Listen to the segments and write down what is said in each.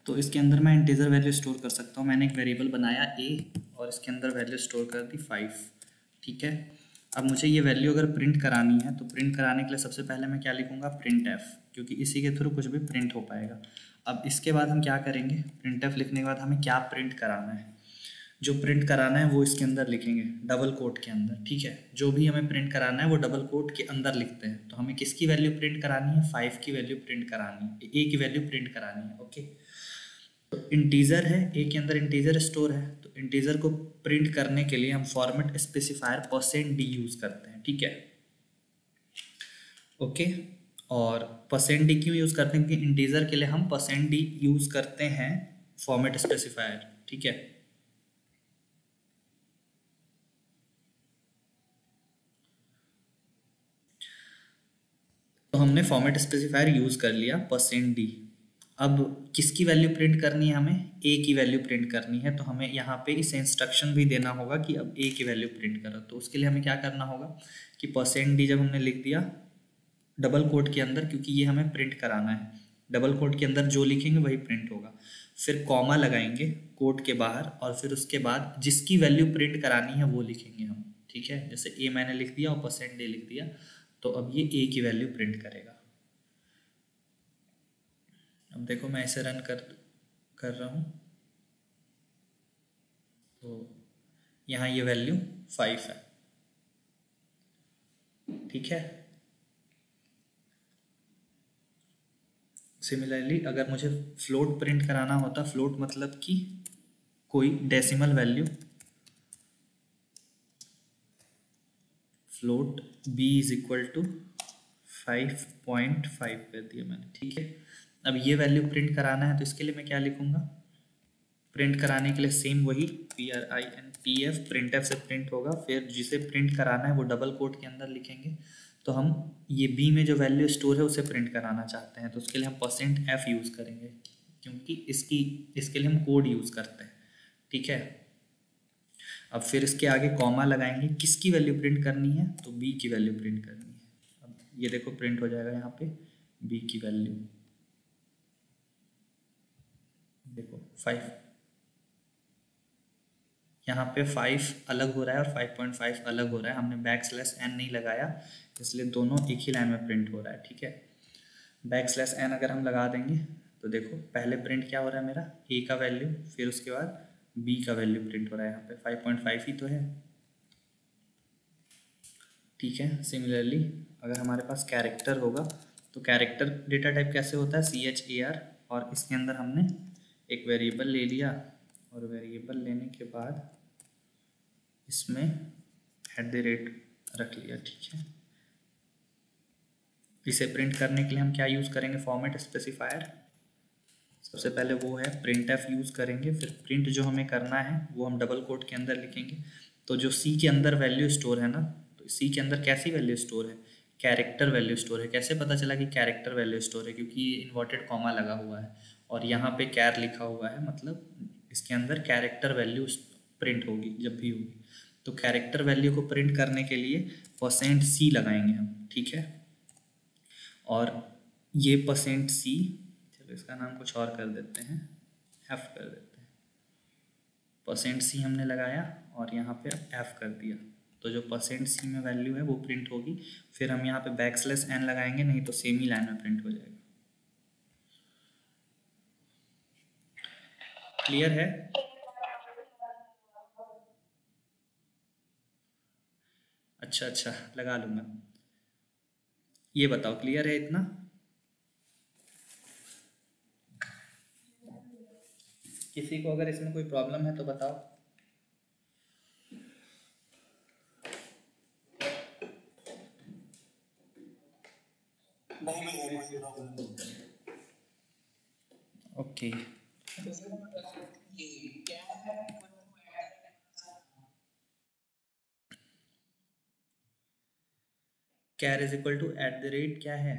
तो इसके अंदर मैं इंटीजर वैल्यू स्टोर कर सकता हूँ। मैंने एक वेरिएबल बनाया a और इसके अंदर वैल्यू स्टोर कर दी 5, ठीक है। अब मुझे ये वैल्यू अगर प्रिंट करानी है तो प्रिंट कराने के लिए सबसे पहले मैं क्या लिखूँगा, प्रिंट एफ, क्योंकि इसी के थ्रू कुछ भी प्रिंट हो पाएगा। अब इसके बाद हम क्या करेंगे, प्रिंट एफ लिखने के बाद हमें क्या प्रिंट कराना है, जो प्रिंट कराना है वो इसके अंदर लिखेंगे डबल कोट के अंदर, ठीक है। जो भी हमें प्रिंट कराना है वो डबल कोट के अंदर लिखते हैं। तो हमें किसकी वैल्यू प्रिंट करानी है, 5 की वैल्यू प्रिंट करानी है, ए की वैल्यू प्रिंट करानी है, ओके। तो इंटीजर है, ए के अंदर इंटीजर स्टोर है, तो इंटीजर को प्रिंट करने के लिए हम फॉर्मेट स्पेसिफायर %d यूज करते हैं, ठीक है, ओके। और %d क्यों यूज करते हैं, क्योंकि इंटीजर के लिए हम %d यूज करते हैं फॉर्मेट स्पेसिफायर, ठीक है। तो हमने फॉर्मेट स्पेसिफायर यूज कर लिया %d। अब किसकी वैल्यू प्रिंट करनी है, हमें a की वैल्यू प्रिंट करनी है। तो हमें यहाँ पे इसे इंस्ट्रक्शन भी देना होगा कि अब a की वैल्यू प्रिंट करो। तो उसके लिए हमें क्या करना होगा कि %d जब हमने लिख दिया डबल कोट के अंदर, क्योंकि ये हमें प्रिंट कराना है, डबल कोट के अंदर जो लिखेंगे वही प्रिंट होगा। फिर कॉमा लगाएंगे कोट के बाहर और फिर उसके बाद जिसकी वैल्यू प्रिंट करानी है वो लिखेंगे हम, ठीक है। जैसे a मैंने लिख दिया और %d लिख दिया, तो अब ये a की वैल्यू प्रिंट करेगा। अब देखो मैं इसे रन कर रहा हूँ, तो यहाँ ये वैल्यू 5 है, ठीक है। सिमिलरली अगर मुझे फ्लोट प्रिंट कराना होता, फ्लोट मतलब कि कोई decimal value, float b is equal to 5.5 कर दिया मैंने, ठीक है। अब ये वैल्यू प्रिंट कराना है तो इसके लिए मैं क्या लिखूंगा, प्रिंट कराने के लिए सेम वही printf, प्रिंट एफ से प्रिंट होगा। फिर जिसे प्रिंट कराना है वो डबल कोट के अंदर लिखेंगे। तो हम ये b में जो वैल्यू स्टोर है उसे प्रिंट कराना चाहते हैं, तो उसके लिए हम %f यूज़ करेंगे, क्योंकि इसके लिए हम कोड यूज़ करते हैं, ठीक है। अब फिर इसके आगे कॉमा लगाएंगे, किसकी वैल्यू प्रिंट करनी है, तो b की वैल्यू प्रिंट करनी है। अब ये देखो प्रिंट हो जाएगा यहाँ पे b की वैल्यू, देखो 5, यहाँ पे 5 अलग हो रहा है और 5.5 अलग हो रहा है। हमने \n नहीं लगाया, इसलिए दोनों एक ही लाइन में प्रिंट हो रहा है, ठीक है। \n अगर हम लगा देंगे तो देखो पहले प्रिंट क्या हो रहा है मेरा, a का वैल्यू, फिर उसके बाद b का वैल्यू प्रिंट हो रहा है। यहाँ पे 5.5 ही तो है, ठीक है। सिमिलरली अगर हमारे पास कैरेक्टर होगा तो कैरेक्टर डेटा टाइप कैसे होता है, char, और इसके अंदर हमने एक वेरिएबल ले लिया और वेरिएबल लेने के बाद इसमें @ रख लिया, ठीक है। इसे प्रिंट करने के लिए हम क्या यूज़ करेंगे, फॉर्मेट स्पेसिफायर। सबसे पहले वो है printf यूज़ करेंगे, फिर प्रिंट जो हमें करना है वो हम डबल कोट के अंदर लिखेंगे। तो जो c के अंदर वैल्यू स्टोर है ना, तो c के अंदर कैसी वैल्यू स्टोर है, कैरेक्टर वैल्यू स्टोर है। कैसे पता चला कि कैरेक्टर वैल्यू स्टोर है, क्योंकि ये इन्वर्टेड कॉमा लगा हुआ है और यहाँ पे कैर लिखा हुआ है, मतलब इसके अंदर कैरेक्टर वैल्यू प्रिंट होगी जब भी होगी। तो कैरेक्टर वैल्यू को प्रिंट करने के लिए %c लगाएंगे हम, ठीक है। और ये %c, चलो इसका नाम कुछ और कर देते हैं, f कर देते हैं। %c हमने लगाया और यहाँ पे f कर दिया, तो जो %c में वैल्यू है वो प्रिंट होगी। फिर हम यहाँ पे \n लगाएंगे, नहीं तो सेम ही लाइन में प्रिंट हो जाएगा। क्लियर है? अच्छा लगा लूँगा। ये बताओ क्लियर है इतना? किसी को अगर इसमें कोई प्रॉब्लम है तो बताओ। Okay, char is equal to @ क्या है?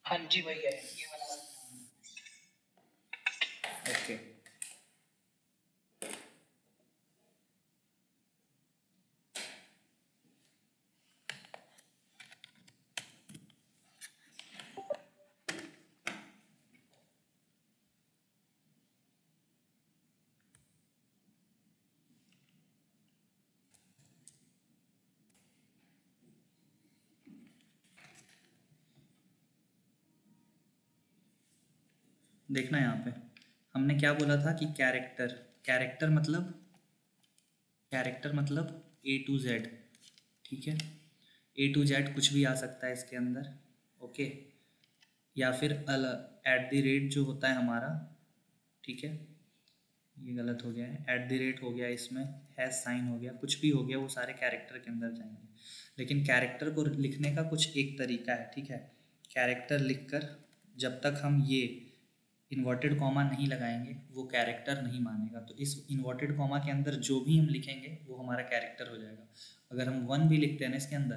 हाँ जी भैया, ये वाला। ओके, देखना यहाँ पे हमने क्या बोला था कि कैरेक्टर कैरेक्टर मतलब A to Z, ठीक है। A to Z कुछ भी आ सकता है इसके अंदर, ओके। या फिर @ जो होता है हमारा, ठीक है, ये गलत हो गया है, @ हो गया, इसमें हैश साइन हो गया, कुछ भी हो गया, वो सारे कैरेक्टर के अंदर जाएंगे। लेकिन कैरेक्टर को लिखने का कुछ एक तरीका है, ठीक है। कैरेक्टर लिखकर जब तक हम ये इन्वर्टेड कॉमा नहीं लगाएंगे वो कैरेक्टर नहीं मानेगा। तो इस इन्वर्टेड कॉमा के अंदर जो भी हम लिखेंगे वो हमारा कैरेक्टर हो जाएगा। अगर हम 1 भी लिखते हैं ना इसके अंदर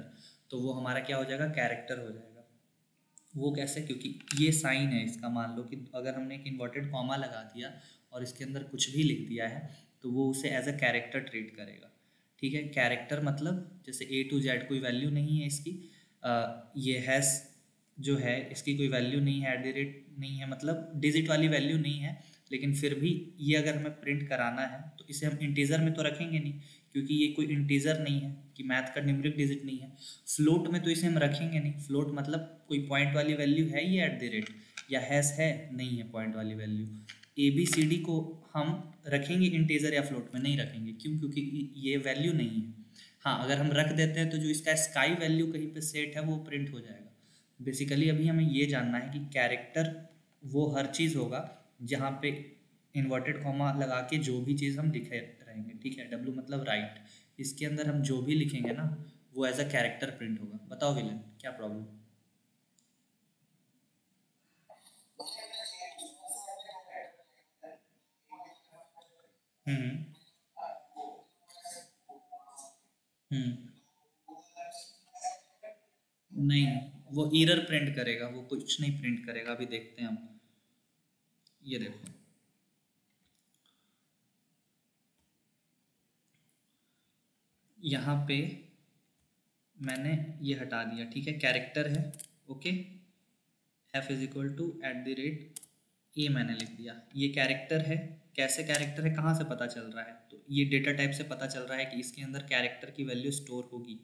तो वो हमारा क्या हो जाएगा, कैरेक्टर हो जाएगा। वो कैसे, क्योंकि ये साइन है इसका। मान लो कि अगर हमने एक इन्वर्टेड कॉमा लगा दिया और इसके अंदर कुछ भी लिख दिया है तो वो उसे एज अ कैरेक्टर ट्रीट करेगा, ठीक है। कैरेक्टर मतलब जैसे A to Z कोई वैल्यू नहीं है इसकी, ये हैश जो है इसकी कोई वैल्यू नहीं है, @ नहीं है, मतलब डिजिट वाली वैल्यू नहीं है। लेकिन फिर भी ये अगर हमें प्रिंट कराना है तो इसे हम इंटीजर में तो रखेंगे नहीं, क्योंकि ये कोई इंटीजर नहीं है कि मैथ का न्यूमेरिक डिजिट नहीं है। फ्लोट में तो इसे हम रखेंगे नहीं। फ्लोट मतलब कोई पॉइंट वाली वैल्यू है ये @ या हैश है, नहीं है पॉइंट वाली वैल्यू। ABCD को हम रखेंगे इंटीजर या फ्लोट में, नहीं रखेंगे। क्यों? क्योंकि ये वैल्यू नहीं है। हाँ, अगर हम रख देते हैं तो जो इसका स्काई वैल्यू कहीं पे सेट है वो प्रिंट हो जाएगा। बेसिकली अभी हमें ये जानना है कि कैरेक्टर वो हर चीज़ होगा जहाँ पे इन्वर्टेड कॉमा लगा के जो भी चीज़ हम लिखे रहेंगे, ठीक है। W मतलब राइट, इसके अंदर हम जो भी लिखेंगे ना वो एज अ कैरेक्टर प्रिंट होगा। बताओ विलन, क्या प्रॉब्लम? हम्म हम्म नहीं, वो एरर प्रिंट करेगा, वो कुछ नहीं प्रिंट करेगा। अभी देखते हैं हम, ये देखो यहाँ पे मैंने ये हटा दिया, ठीक है। कैरेक्टर है, okay. F is equal to @ A मैंने लिख दिया, ये कैरेक्टर है। कैसे कैरेक्टर है, कहाँ से पता चल रहा है? तो ये डेटा टाइप से पता चल रहा है कि इसके अंदर कैरेक्टर की वैल्यू स्टोर होगी,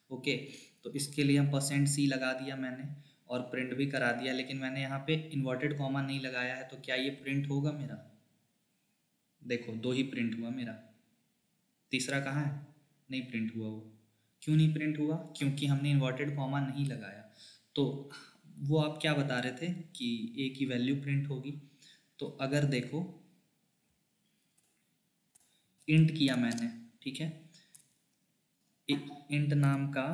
ओके। तो इसके लिए हम %C लगा दिया मैंने और प्रिंट भी करा दिया। लेकिन मैंने यहाँ पे इन्वर्टेड कॉमा नहीं लगाया है, तो क्या ये प्रिंट होगा मेरा? देखो 2 ही प्रिंट हुआ मेरा, तीसरा कहाँ है? नहीं प्रिंट हुआ वो। क्यों नहीं प्रिंट हुआ? क्योंकि हमने इन्वर्टेड कॉमा नहीं लगाया। तो वो आप क्या बता रहे थे कि A की वैल्यू प्रिंट होगी। तो अगर देखो इंट किया मैंने, ठीक है, एक इंट नाम का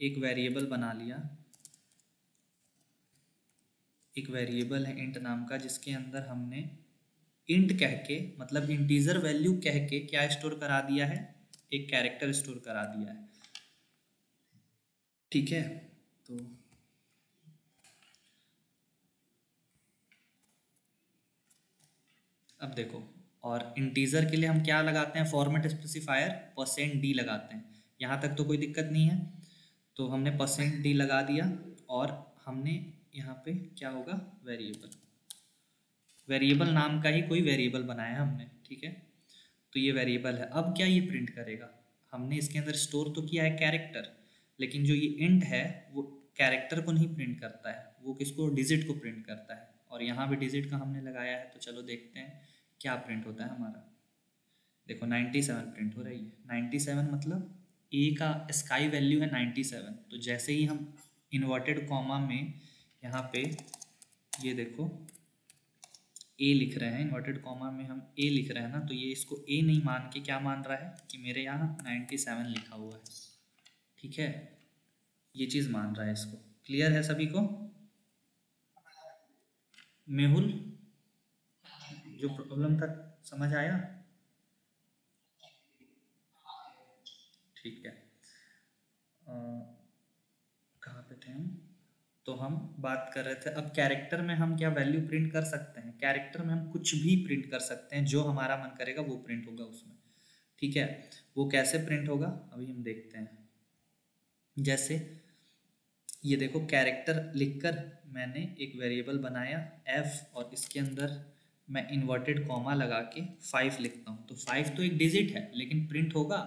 एक वेरिएबल बना लिया। एक वेरिएबल है इंट नाम का जिसके अंदर हमने इंट कह के, मतलब इंटीजर वैल्यू कह के क्या स्टोर करा दिया है, एक कैरेक्टर स्टोर करा दिया है, ठीक है। तो अब देखो, और इंटीजर के लिए हम क्या लगाते हैं, फॉर्मेट स्पेसिफायर %D लगाते हैं। यहाँ तक तो कोई दिक्कत नहीं है। तो हमने %D लगा दिया और हमने यहाँ पे क्या होगा, वेरिएबल, वेरिएबल नाम का ही कोई वेरिएबल बनाया हमने, ठीक है। तो ये वेरिएबल है। अब क्या ये प्रिंट करेगा, हमने इसके अंदर स्टोर तो किया है कैरेक्टर, लेकिन जो ये इंट है वो कैरेक्टर को नहीं प्रिंट करता है, वो किसको, डिजिट को प्रिंट करता है। और यहाँ पे डिजिट का हमने लगाया है, तो चलो देखते हैं क्या प्रिंट होता है हमारा। देखो 97 प्रिंट हो रही है। 97 मतलब A का स्काई वैल्यू है 97। तो जैसे ही हम इन्वर्टेड कॉमा में यहाँ पे ये देखो A लिख रहे हैं, इन्वर्टेड कॉमा में हम A लिख रहे हैं ना, तो ये इसको A नहीं मान के क्या मान रहा है कि मेरे यहाँ 97 लिखा हुआ है, ठीक है। ये चीज़ मान रहा है इसको। क्लियर है सभी को? मेहुल, जो प्रॉब्लम था समझ आया? ठीक है। कहाँ पे थे हम? तो हम बात कर रहे थे अब कैरेक्टर में हम क्या वैल्यू प्रिंट कर सकते हैं। कैरेक्टर में हम कुछ भी प्रिंट कर सकते हैं, जो हमारा मन करेगा वो प्रिंट होगा उसमें, ठीक है। वो कैसे प्रिंट होगा अभी हम देखते हैं। जैसे ये देखो, कैरेक्टर लिखकर मैंने एक वेरिएबल बनाया f और इसके अंदर मैं इन्वर्टेड कॉमा लगा के 5 लिखता हूँ। तो 5 तो एक डिजिट है, लेकिन प्रिंट होगा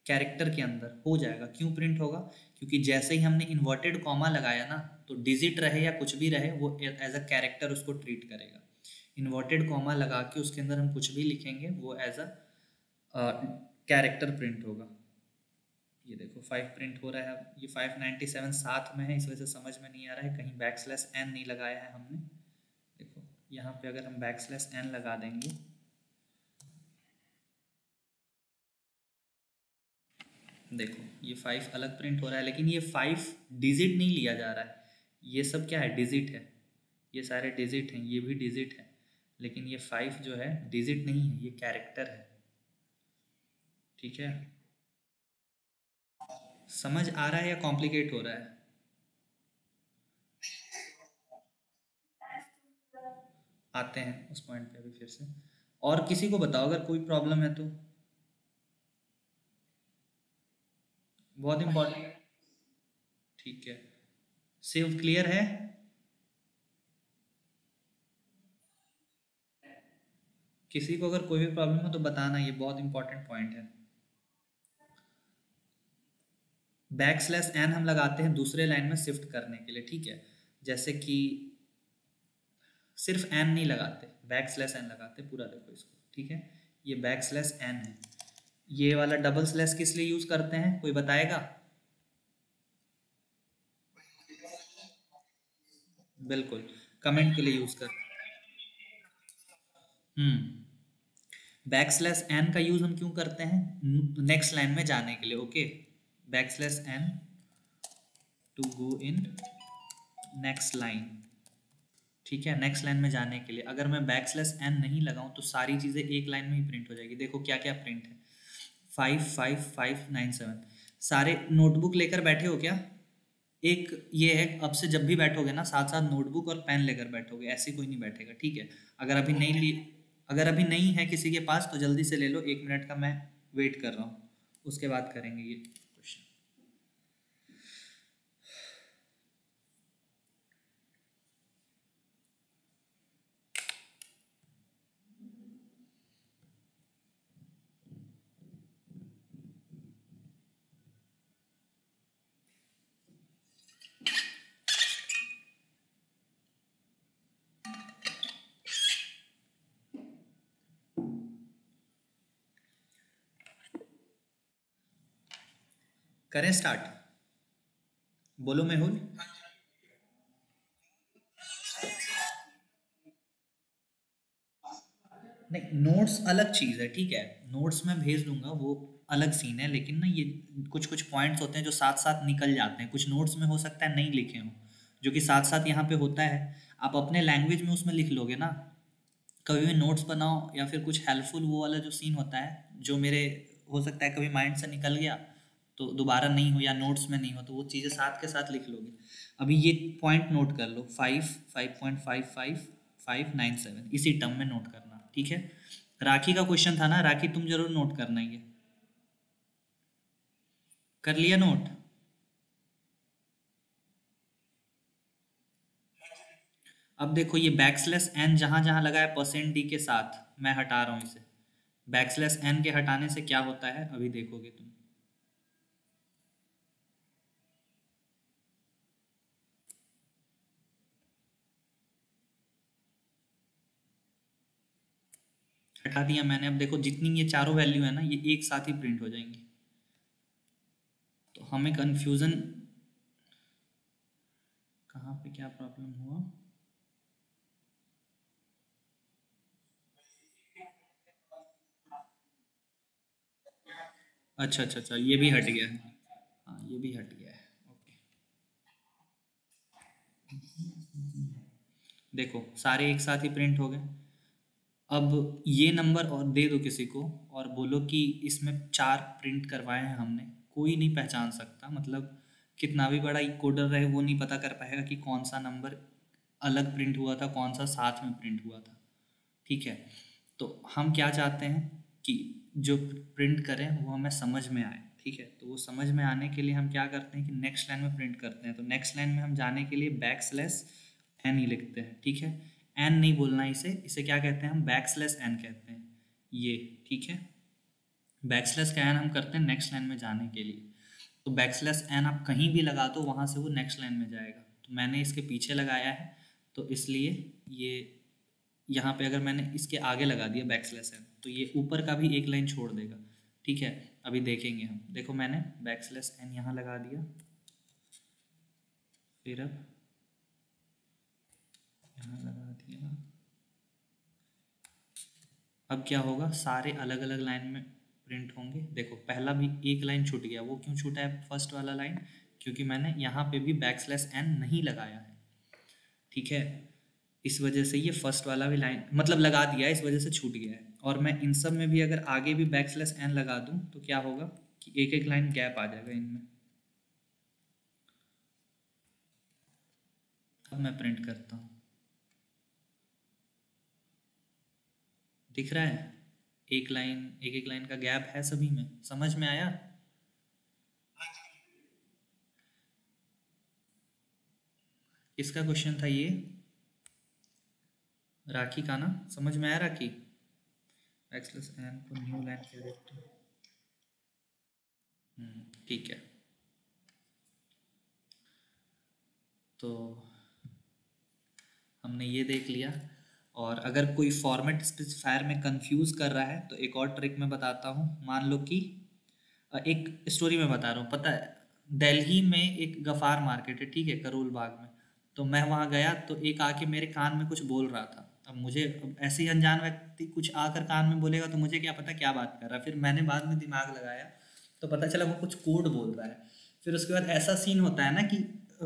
कैरेक्टर के अंदर, हो जाएगा। क्यों प्रिंट होगा? क्योंकि जैसे ही हमने इन्वर्टेड कॉमा लगाया ना, तो डिजिट रहे या कुछ भी रहे वो एज अ कैरेक्टर उसको ट्रीट करेगा। इन्वर्टेड कॉमा लगा के उसके अंदर हम कुछ भी लिखेंगे वो एज अ कैरेक्टर प्रिंट होगा। ये देखो 5 प्रिंट हो रहा है। अब ये 597 साथ में है, इस वजह से समझ में नहीं आ रहा है, कहीं बैकस्लैश एन नहीं लगाया है हमने। देखो यहाँ पे अगर हम बैकस्लैश एन लगा देंगे, देखो ये 5 अलग प्रिंट हो रहा है, लेकिन ये 5 डिजिट नहीं लिया जा रहा है। ये सब क्या है, डिजिट है, ये सारे डिजिट हैं, ये भी डिजिट है, लेकिन ये 5 जो है डिजिट नहीं है, ये कैरेक्टर है। ठीक है, समझ आ रहा है या कॉम्प्लिकेट हो रहा है? आते हैं उस पॉइंट पे अभी फिर से। और किसी को बताओ अगर कोई प्रॉब्लम है तो। बहुत इम्पोर्टेंट। ठीक है, सिर्फ क्लियर है। किसी को अगर कोई भी प्रॉब्लम हो तो बताना, ये बहुत इंपॉर्टेंट पॉइंट है। बैकस्लैश एन हम लगाते हैं दूसरे लाइन में शिफ्ट करने के लिए, ठीक है। जैसे कि सिर्फ एन नहीं लगाते, बैकस्लैश एन लगाते पूरा, देखो इसको, ठीक है। ये बैकस्लैश एन है। ये वाला डबल स्लैश किस लिए यूज करते हैं, कोई बताएगा? बिल्कुल, कमेंट के लिए यूज कर। बैकस्लैश एन का यूज हम क्यों करते हैं, नेक्स्ट लाइन में जाने के लिए। Okay, backslash n to go in next line, ठीक है, नेक्स्ट लाइन में जाने के लिए। अगर मैं बैकस्लैश एन नहीं लगाऊं तो सारी चीज़ें एक लाइन में ही प्रिंट हो जाएगी। देखो क्या क्या प्रिंट है, 55597। सारे नोटबुक लेकर बैठे हो क्या? एक ये है, अब से जब भी बैठोगे ना साथ साथ नोटबुक और पेन लेकर बैठोगे, ऐसे कोई नहीं बैठेगा, ठीक है। अगर अभी नहीं है किसी के पास तो जल्दी से ले लो, 1 मिनट का मैं वेट कर रहा हूँ, उसके बाद करेंगे ये क्वेश्चन। करें स्टार्ट, बोलो मेहुल। नहीं, नोट्स अलग चीज़ है, ठीक है, नोट्स मैं भेज दूंगा, वो अलग सीन है। लेकिन ना ये कुछ कुछ पॉइंट्स होते हैं जो साथ साथ निकल जाते हैं, कुछ नोट्स में हो सकता है नहीं लिखे हों, जो कि साथ साथ यहाँ पे होता है। आप अपने लैंग्वेज में उसमें लिख लोगे ना, कभी भी नोट्स बनाओ या फिर कुछ हेल्पफुल, वो वाला जो सीन होता है जो मेरे हो सकता है कभी माइंड से निकल गया तो दोबारा नहीं हो, या नोट्स में नहीं हो, तो वो चीज़ें साथ के साथ लिख लोगे। अभी ये पॉइंट नोट कर लो, 5.55597, इसी टर्म में नोट करना, ठीक है। राखी का क्वेश्चन था ना, राखी तुम जरूर नोट करना, ये कर लिया नोट? अब देखो ये बैकस्लैश एन जहां जहां लगा है परसेंट डी के साथ, मैं हटा रहा हूं इसे। बैकस्लैश एन के हटाने से क्या होता है अभी देखोगे तुम। हटा दिया मैंने। अब देखो जितनी ये चारों वैल्यू है ना, ये एक साथ ही प्रिंट हो जाएंगी, तो हमें कंफ्यूजन कहाँ पे क्या प्रॉब्लम हुआ। अच्छा अच्छा अच्छा, ये भी हट गया है। हाँ ये भी हट गया है, ओके। देखो सारे एक साथ ही प्रिंट हो गए। अब ये नंबर और दे दो किसी को और बोलो कि इसमें 4 प्रिंट करवाए हैं हमने, कोई नहीं पहचान सकता, मतलब कितना भी बड़ा कोडर रहे वो नहीं पता कर पाएगा कि कौन सा नंबर अलग प्रिंट हुआ था, कौन सा साथ में प्रिंट हुआ था, ठीक है। तो हम क्या चाहते हैं कि जो प्रिंट करें वो हमें समझ में आए, ठीक है। तो वो समझ में आने के लिए हम क्या करते हैं कि नेक्स्ट लाइन में प्रिंट करते हैं। तो नेक्स्ट लाइन में हम जाने के लिए बैकस्लैश एन ही लिखते हैं, ठीक है। एन नहीं बोलना इसे, इसे क्या कहते हैं हम, बैकस्लैश एन कहते हैं, ये, ठीक है। बैकस्लैश का एन हम करते हैं नेक्स्ट लाइन में जाने के लिए। तो बैकस्लैश एन आप कहीं भी लगा दो वहाँ से वो नेक्स्ट लाइन में जाएगा। तो मैंने इसके पीछे लगाया है, तो इसलिए यहाँ पे अगर मैंने इसके आगे लगा दिया बैकस्लैश एन तो ये ऊपर का भी एक लाइन छोड़ देगा, ठीक है। अभी देखेंगे हम, देखो मैंने बैकस्लैश एन यहाँ लगा दिया, फिर अब यहाँ लगा दिया। अब क्या होगा, सारे अलग अलग लाइन में प्रिंट होंगे। देखो पहला भी एक लाइन छूट गया, वो क्यों छूटा है फर्स्ट वाला लाइन, क्योंकि मैंने यहाँ पे भी बैकस्लैश एन नहीं लगाया है, ठीक है। इस वजह से ये फर्स्ट वाला भी लाइन मतलब लगा दिया है, इस वजह से छूट गया है। और मैं इन सब में भी अगर आगे भी बैकस्लैश एन लगा दूं तो क्या होगा कि एक एक लाइन गैप आ जाएगा इनमें। अब मैं प्रिंट करता हूँ, दिख रहा है एक एक लाइन का गैप है सभी में, समझ में आया। किसका क्वेश्चन था ये, राखी का ना, समझ में आया राखी। बैकस्लैश एन को न्यू लाइन कैरेक्टर, ठीक है। तो हमने ये देख लिया। और अगर कोई फॉर्मेट स्पेसिफायर में कंफ्यूज कर रहा है तो एक और ट्रिक मैं बताता हूँ। मान लो कि एक स्टोरी में बता रहा हूँ, पता है दिल्ली में एक गफ़ार मार्केट है, ठीक है, करोल बाग में। तो मैं वहाँ गया तो एक आके मेरे कान में कुछ बोल रहा था। अब मुझे ऐसे ही अनजान व्यक्ति कुछ आकर कान में बोलेगा तो मुझे क्या पता क्या बात कर रहा है। फिर मैंने बाद में दिमाग लगाया तो पता चला वो कुछ कोड बोल रहा है। फिर उसके बाद ऐसा सीन होता है ना कि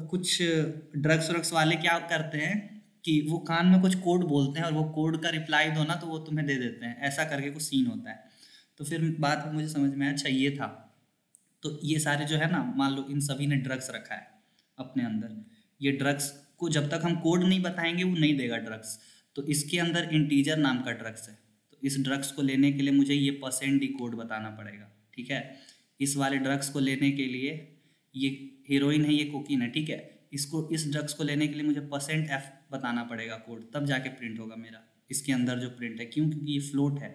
कुछ ड्रग्स व्रग्स वाले क्या करते हैं कि वो कान में कुछ कोड बोलते हैं और वो कोड का रिप्लाई दो ना तो वो तुम्हें दे देते हैं, ऐसा करके कुछ सीन होता है। तो फिर बाद में मुझे समझ में आया अच्छा ये था। तो ये सारे जो है ना, मान लो इन सभी ने ड्रग्स रखा है अपने अंदर, ये ड्रग्स को जब तक हम कोड नहीं बताएंगे वो नहीं देगा ड्रग्स। तो इसके अंदर इंटीजर नाम का ड्रग्स है, तो इस ड्रग्स को लेने के लिए मुझे ये परसेंट डी कोड बताना पड़ेगा, ठीक है। इस वाले ड्रग्स को लेने के लिए ये हीरोइन है, ये कोकीन है, ठीक है, इसको इस ड्रग्स को लेने के लिए मुझे परसेंट एफ बताना पड़ेगा कोड, तब जाके प्रिंट होगा मेरा इसके अंदर जो प्रिंट है। क्यों, क्योंकि ये फ्लोट है,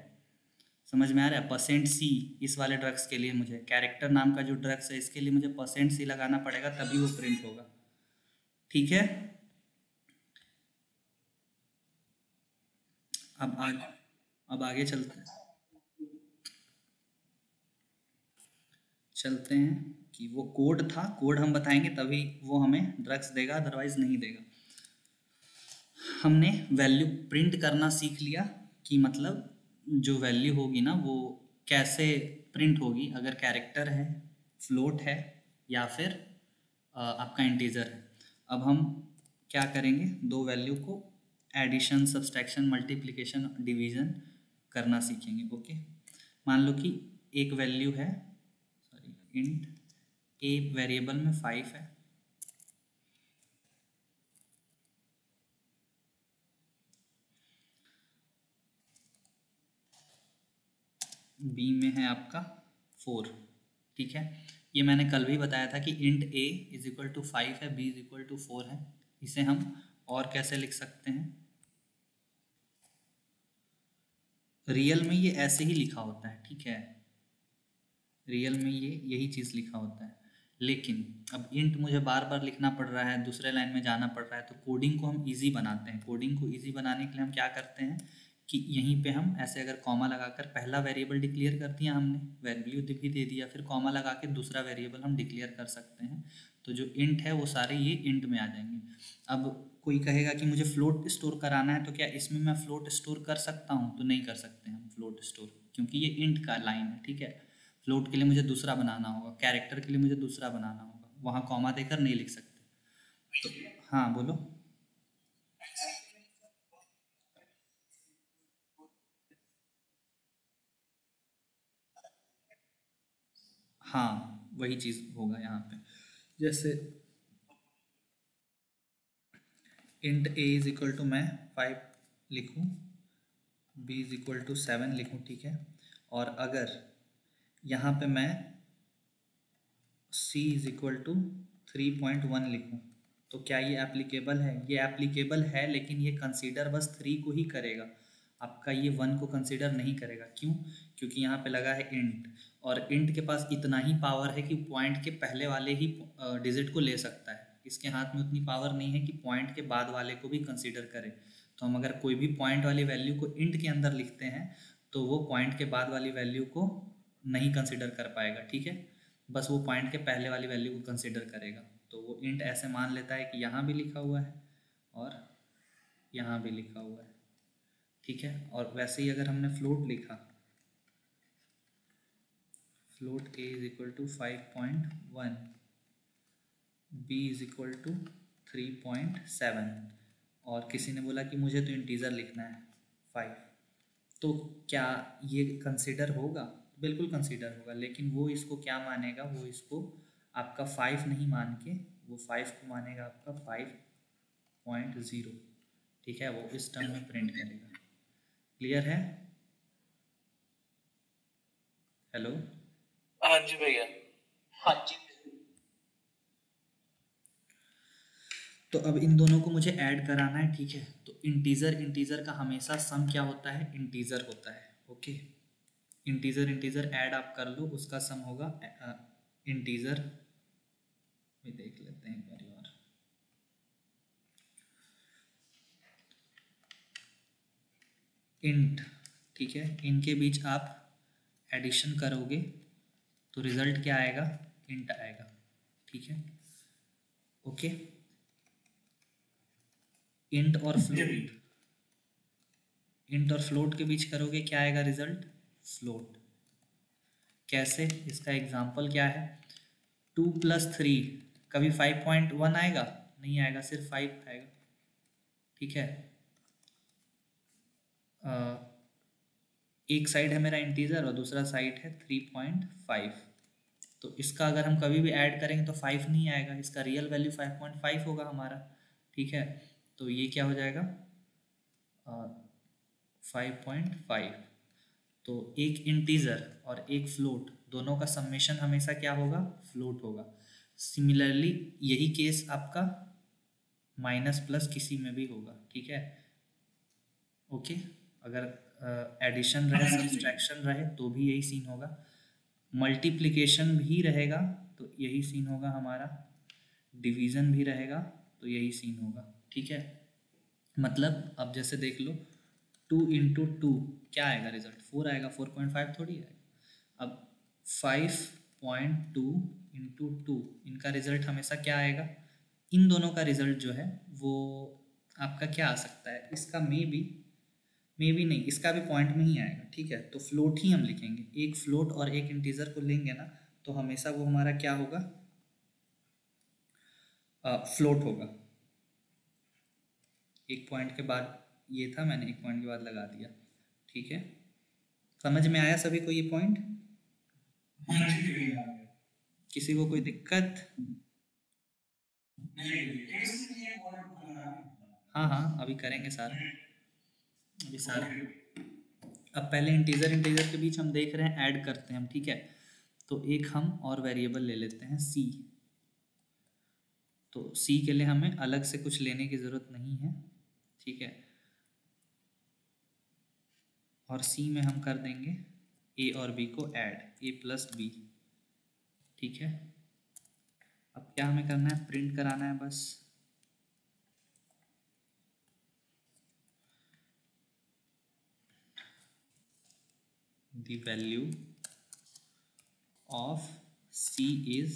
समझ में आ रहा है। परसेंट सी इस वाले ड्रग्स के लिए मुझे कैरेक्टर नाम का जो ड्रग्स है इसके लिए मुझे परसेंट सी लगाना पड़ेगा तभी वो प्रिंट होगा, ठीक है। अब आगे चलते हैं कि वो कोड था, कोड हम बताएंगे तभी वो हमें ड्रग्स देगा, अदरवाइज नहीं देगा। हमने वैल्यू प्रिंट करना सीख लिया कि मतलब जो वैल्यू होगी ना वो कैसे प्रिंट होगी, अगर कैरेक्टर है, फ्लोट है या फिर आपका इंटीजर है। अब हम क्या करेंगे, दो वैल्यू को एडिशन, सब्सट्रैक्शन, मल्टीप्लिकेशन, डिवीजन करना सीखेंगे, ओके। मान लो कि एक वैल्यू है, सॉरी इंट ए वेरिएबल में 5 है, बी में है आपका 4, ठीक है। ये मैंने कल भी बताया था कि int a is equal to 5 है, बी इज इक्वल टू 4 है। इसे हम और कैसे लिख सकते हैं, रियल में ये ऐसे ही लिखा होता है, ठीक है, रियल में ये यही चीज़ लिखा होता है। लेकिन अब इंट मुझे बार बार लिखना पड़ रहा है, दूसरे लाइन में जाना पड़ रहा है, तो कोडिंग को हम इजी बनाते हैं। कोडिंग को इजी बनाने के लिए हम क्या करते हैं कि यहीं पे हम ऐसे अगर कॉमा लगाकर पहला वेरिएबल डिक्लेयर कर दिया हमने, वैल्यू भी दे दिया, फिर कॉमा लगा के दूसरा वेरिएबल हम डिक्लेयर कर सकते हैं। तो जो इंट है वो सारे ये इंट में आ जाएंगे। अब कोई कहेगा कि मुझे फ्लोट स्टोर कराना है, तो क्या इसमें मैं फ्लोट स्टोर कर सकता हूँ, तो नहीं कर सकते हम फ्लोट स्टोर, क्योंकि ये इंट का लाइन है, ठीक है। फ्लोट के लिए मुझे दूसरा बनाना होगा, कैरेक्टर के लिए मुझे दूसरा बनाना होगा, वहाँ कॉमा देकर नहीं लिख सकते। तो हाँ बोलो। हाँ वही चीज़ होगा यहाँ पे, जैसे int a is equal to मैं 5 लिखूँ, बी इज इक्वल टू 7 लिखूँ, ठीक है। और अगर यहाँ पे मैं सी इज इक्वल टू 3.1 लिखूँ तो क्या ये एप्लीकेबल है? ये एप्लीकेबल है, लेकिन ये कंसीडर बस 3 को ही करेगा, आपका ये 1 को कंसीडर नहीं करेगा। क्यों? क्योंकि यहाँ पे लगा है इंट, और इंट के पास इतना ही पावर है कि पॉइंट के पहले वाले ही डिजिट को ले सकता है। इसके हाथ में उतनी पावर नहीं है कि पॉइंट के बाद वाले को भी कंसीडर करे। तो हम अगर कोई भी पॉइंट वाली वैल्यू को इंट के अंदर लिखते हैं तो वो पॉइंट के बाद वाली वैल्यू को नहीं कंसीडर कर पाएगा, ठीक है, बस वो पॉइंट के पहले वाली वैल्यू को कंसीडर करेगा। तो वो इंट ऐसे मान लेता है कि यहाँ भी लिखा हुआ है और यहाँ भी लिखा हुआ है, ठीक है। और वैसे ही अगर हमने फ्लोट लिखा, float a is equal to 5.1, b is equal to 3.7 और किसी ने बोला कि मुझे तो इंटीजर लिखना है 5, तो क्या ये कंसीडर होगा? बिल्कुल कंसीडर होगा, लेकिन वो इसको क्या मानेगा, वो इसको आपका 5 नहीं मान के वो 5 को मानेगा आपका 5.0, ठीक है, वो इस टर्म में प्रिंट करेगा। क्लियर है? हेलो, हाँ जी भैया। हाँ जी। तो अब इन दोनों को मुझे ऐड कराना है, ठीक है। तो इंटीजर का हमेशा सम क्या होता है? इंटीजर होता है, ओके। इंटीजर ऐड आप कर लो, उसका सम होगा इंटीजर भी देख लेते हैं एक बार और। इंट, ठीक है, इनके बीच आप एडिशन करोगे तो रिजल्ट क्या आएगा? इंट आएगा, ठीक है, ओके। इंट और फ्लोट के बीच करोगे क्या आएगा रिजल्ट? फ्लोट। कैसे? इसका एग्जांपल क्या है? 2 + 3 कभी 5.1 आएगा? नहीं आएगा, सिर्फ 5 आएगा, ठीक है। एक साइड है मेरा इंटीजर और दूसरा साइड है 3.5, तो इसका अगर हम कभी भी ऐड करेंगे तो 5 नहीं आएगा, इसका रियल वैल्यू 5.5 होगा हमारा, ठीक है। तो ये क्या हो जाएगा? 5.5। तो एक इंटीजर और एक फ्लोट दोनों का समेशन हमेशा क्या होगा? फ्लोट होगा। सिमिलरली यही केस आपका माइनस प्लस किसी में भी होगा, ठीक है, ओके। अगर एडिशन रहे, सब्सट्रैक्शन रहे तो भी यही सीन होगा, मल्टीप्लिकेशन भी रहेगा तो यही सीन होगा हमारा, डिवीज़न भी रहेगा तो यही सीन होगा, ठीक है। मतलब अब जैसे देख लो 2 × 2 क्या आएगा रिजल्ट? 4 आएगा, 4.5 थोड़ी आएगा। अब 5.2 × 2 इनका रिजल्ट हमेशा क्या आएगा? इन दोनों का रिजल्ट जो है वो आपका क्या आ सकता है? इसका मे भी नहीं, इसका भी पॉइंट में ही आएगा, ठीक है। तो फ्लोट ही हम लिखेंगे, एक फ्लोट और एक इंटीजर को लेंगे ना तो हमेशा वो हमारा क्या होगा? फ्लोट होगा। एक पॉइंट के बाद ये था, मैंने एक पॉइंट के बाद लगा दिया, ठीक है। समझ में आया सभी को ये पॉइंट? किसी को कोई दिक्कत? हाँ हाँ, अभी करेंगे सारा, अभी सारा। अब पहले इंटीजर के बीच हम देख रहे हैं ऐड करते हैं हम, ठीक है। तो एक हम और वेरिएबल ले लेते हैं c। तो c के लिए हमें अलग से कुछ लेने की ज़रूरत नहीं है, ठीक है। और c में हम कर देंगे a और b को ऐड, a + b, ठीक है। अब क्या हमें करना है? प्रिंट कराना है बस। The value of c is,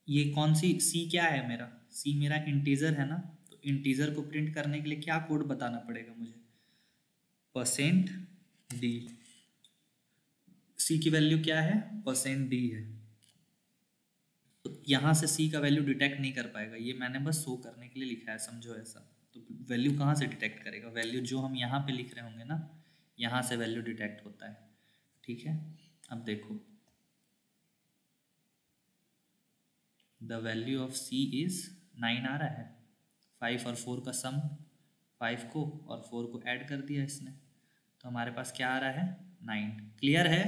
ये कौन सी c क्या है? मेरा c मेरा इंटीजर है ना, तो इंटीजर को प्रिंट करने के लिए क्या कोड बताना पड़ेगा मुझे? %d। c की वैल्यू क्या है? %d है। तो यहाँ से c का वैल्यू डिटेक्ट नहीं कर पाएगा, ये मैंने बस शो करने के लिए लिखा है, समझो ऐसा। तो वैल्यू कहाँ से डिटेक्ट करेगा? वैल्यू जो हम यहाँ पे लिख रहे होंगे ना, यहाँ से वैल्यू डिटेक्ट होता है, ठीक है। अब देखो, the value of c is 9 आ रहा है, 5 और 4 का सम, 5 को और 4 को ऐड कर दिया इसने, तो हमारे पास क्या आ रहा है? 9। क्लियर है?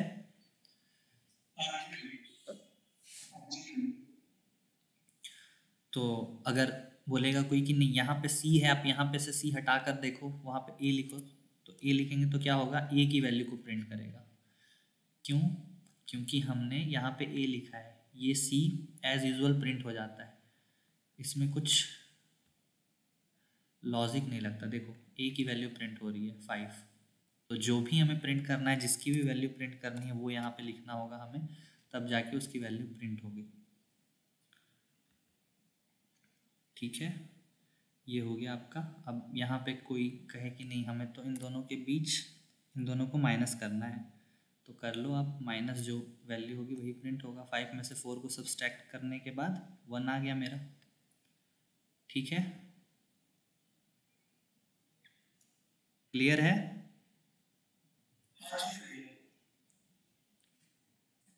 तो अगर बोलेगा कोई कि नहीं यहाँ पे c है, आप यहाँ पे से c हटा कर देखो, वहाँ पे a लिखो, तो a लिखेंगे तो क्या होगा? a की वैल्यू को प्रिंट करेगा। क्यों? क्योंकि हमने यहाँ पे a लिखा है, ये c एज यूजुअल प्रिंट हो जाता है, इसमें कुछ लॉजिक नहीं लगता। देखो ए की वैल्यू प्रिंट हो रही है 5, तो जो भी हमें प्रिंट करना है, जिसकी भी वैल्यू प्रिंट करनी है वो यहाँ पे लिखना होगा हमें, तब जाके उसकी वैल्यू प्रिंट होगी। ठीक है, ये हो गया आपका। अब यहाँ पे कोई कहे कि नहीं हमें तो इन दोनों के बीच इन दोनों को माइनस करना है, तो कर लो आप। माइनस जो वैल्यू होगी वही प्रिंट होगा। 5 में से 4 को सब्सट्रैक्ट करने के बाद 1 आ गया मेरा। ठीक है, क्लियर है?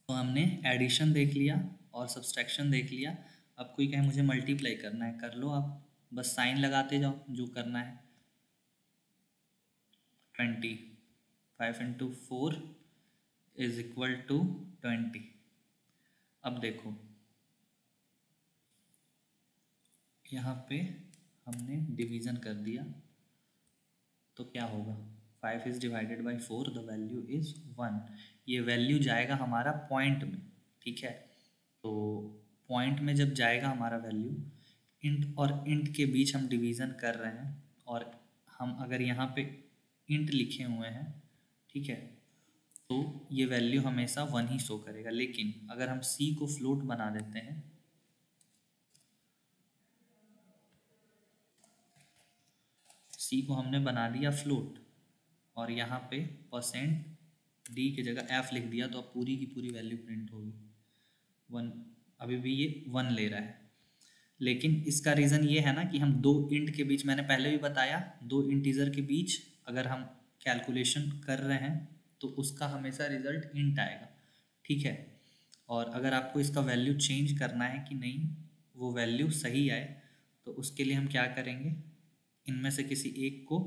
तो हमने एडिशन देख लिया और सब्सट्रैक्शन देख लिया। अब कोई कहे मुझे मल्टीप्लाई करना है, कर लो आप, बस साइन लगाते जाओ जो करना है। 20, 5 × 4 = 20। अब देखो यहाँ पे हमने डिवीज़न कर दिया, तो क्या होगा? 5 is divided by 4, the value is 1। ये वैल्यू जाएगा हमारा पॉइंट में। ठीक है, तो पॉइंट में जब जाएगा हमारा वैल्यू, इंट और इंट के बीच हम डिवीज़न कर रहे हैं, और हम अगर यहाँ पे इंट लिखे हुए हैं, ठीक है, तो ये वैल्यू हमेशा 1 ही शो करेगा। लेकिन अगर हम c को फ्लोट बना देते हैं, c को हमने बना दिया फ्लोट, और यहाँ पे %d की जगह f लिख दिया, तो अब पूरी की पूरी वैल्यू प्रिंट होगी 1। अभी भी ये 1 ले रहा है, लेकिन इसका रीज़न ये है ना कि हम दो इंट के बीच, मैंने पहले भी बताया, दो इंटीजर के बीच अगर हम कैलकुलेशन कर रहे हैं तो उसका हमेशा रिजल्ट इंट आएगा। ठीक है, और अगर आपको इसका वैल्यू चेंज करना है कि नहीं वो वैल्यू सही आए, तो उसके लिए हम क्या करेंगे, इनमें से किसी एक को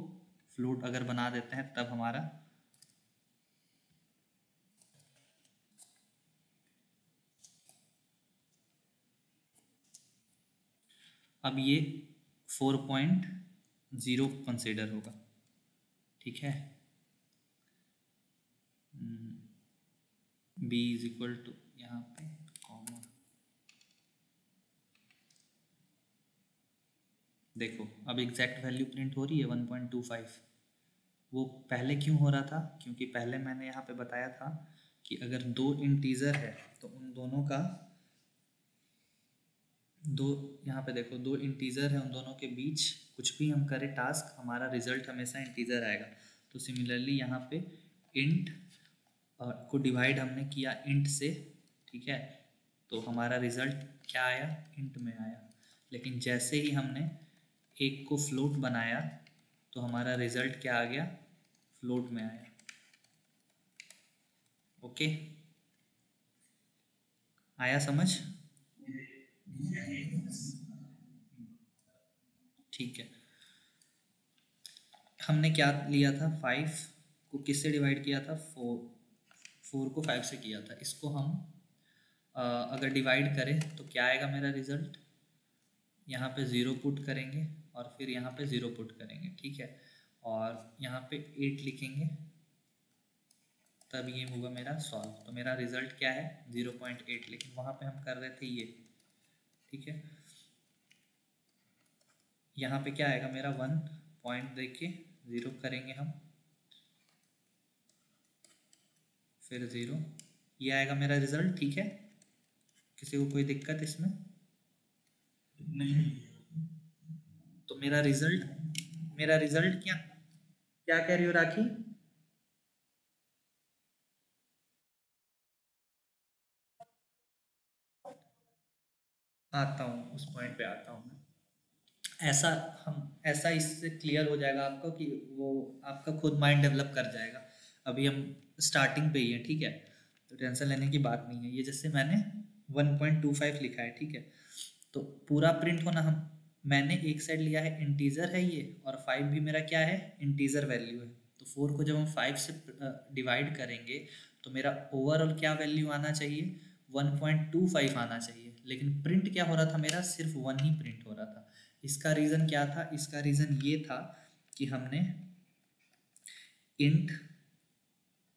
फ्लोट अगर बना देते हैं, तब हमारा अब ये 4.0 कंसिडर होगा। ठीक है, b = यहाँ पे कॉमा, देखो अब एग्जैक्ट वैल्यू प्रिंट हो रही है 1.25। वो पहले क्यों हो रहा था? क्योंकि पहले मैंने यहाँ पे बताया था कि अगर दो इंटीजर है तो उन दोनों का यहाँ पे देखो दो इंटीजर है, उन दोनों के बीच कुछ भी हम करें टास्क, हमारा रिजल्ट हमेशा इंटीजर आएगा। तो सिमिलरली यहाँ पे इंट को डिवाइड हमने किया इंट से, ठीक है, तो हमारा रिजल्ट क्या आया? इंट में आया। लेकिन जैसे ही हमने एक को फ्लोट बनाया तो हमारा रिजल्ट क्या आ गया? फ्लोट में आया। ओके, आया समझ? ठीक है, हमने क्या लिया था? 5 को किससे डिवाइड किया था? 4 को 5 से किया था। इसको हम अगर डिवाइड करें तो क्या आएगा मेरा रिजल्ट? यहाँ पे 0 पुट करेंगे और फिर यहाँ पे 0 पुट करेंगे। ठीक है, और यहाँ पे 8 लिखेंगे, तब ये होगा मेरा सॉल्व। तो मेरा रिजल्ट क्या है? 0.8। लेकिन वहाँ पे हम कर रहे थे ये। ठीक है, यहाँ पे क्या आएगा मेरा? 1 पॉइंट देख के 0 करेंगे हम, फिर 0, ये आएगा मेरा रिजल्ट। ठीक है, किसी को कोई दिक्कत इसमें? नहीं। तो मेरा रिजल्ट क्या क्या कह रही हो राखी? आता हूँ, उस पॉइंट पे आता हूँ मैं। ऐसा इससे क्लियर हो जाएगा आपको कि वो आपका खुद माइंड डेवलप कर जाएगा। अभी हम स्टार्टिंग पे ही हैं, ठीक है, तो टेंशन लेने की बात नहीं है। ये जैसे मैंने 1.25 लिखा है, ठीक है, तो पूरा प्रिंट होना, मैंने एक साइड लिया है इंटीजर है ये, और 5 भी मेरा क्या है? इंटीजर वैल्यू है। तो 4 को जब हम 5 से डिवाइड करेंगे तो मेरा ओवरऑल क्या वैल्यू आना चाहिए? 1.25 आना चाहिए। लेकिन प्रिंट क्या हो रहा था मेरा? सिर्फ 1 ही प्रिंट हो रहा था। इसका रीज़न क्या था? इसका रीज़न ये था कि हमने इंट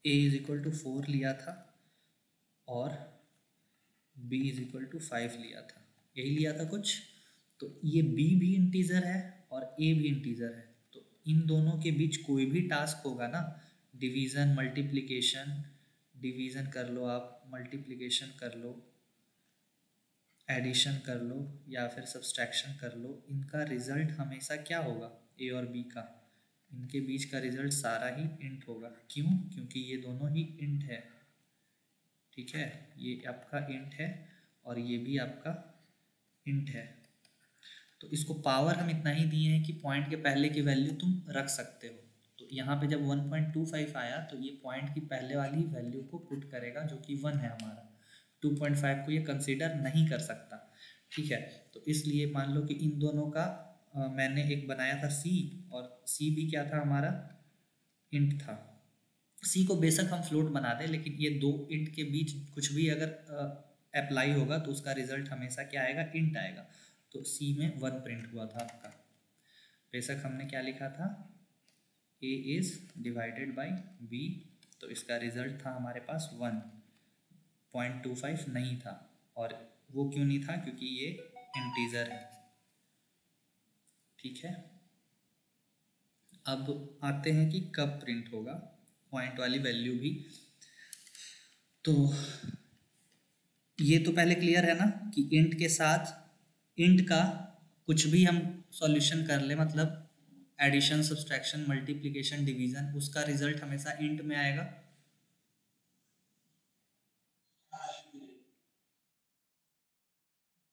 a = 4 लिया था और b = 5 लिया था, यही लिया था कुछ। तो ये b भी इंटीजर है और a भी इंटीजर है, तो इन दोनों के बीच कोई भी टास्क होगा ना, डिवीज़न मल्टीप्लिकेशन, डिवीज़न कर लो आप, मल्टीप्लिकेशन कर लो, एडिशन कर लो या फिर सब्सट्रैक्शन कर लो, इनका रिजल्ट हमेशा क्या होगा, ए और बी का, इनके बीच का रिजल्ट सारा ही इंट होगा। क्यों? क्योंकि ये दोनों ही इंट है, ठीक है, ये आपका इंट है और ये भी आपका इंट है। तो इसको पावर हम इतना ही दिए हैं कि पॉइंट के पहले की वैल्यू तुम रख सकते हो। तो यहाँ पे जब 1.25 आया तो ये पॉइंट की पहले वाली वैल्यू को पुट करेगा जो कि 1 है हमारा, 2.5 को ये कंसीडर नहीं कर सकता, ठीक है। तो इसलिए मान लो कि इन दोनों का मैंने एक बनाया था सी, और सी भी क्या था हमारा, इंट था। सी को बेशक हम फ्लोट बना दें, लेकिन ये दो इंट के बीच कुछ भी अगर अप्लाई होगा तो उसका रिजल्ट हमेशा क्या आएगा, इंट आएगा। तो सी में 1 प्रिंट हुआ था आपका, बेशक हमने क्या लिखा था, a is divided by b, तो इसका रिजल्ट था हमारे पास 1.25 नहीं था। और वो क्यों नहीं था, क्योंकि ये इंटीजर है, ठीक है। अब आते हैं कि कब प्रिंट होगा पॉइंट वाली वैल्यू भी। तो ये तो पहले क्लियर है ना कि इंट के साथ इंट का कुछ भी हम सॉल्यूशन कर ले, मतलब एडिशन सब्सट्रैक्शन मल्टीप्लिकेशन डिवीजन, उसका रिजल्ट हमेशा इंट में आएगा।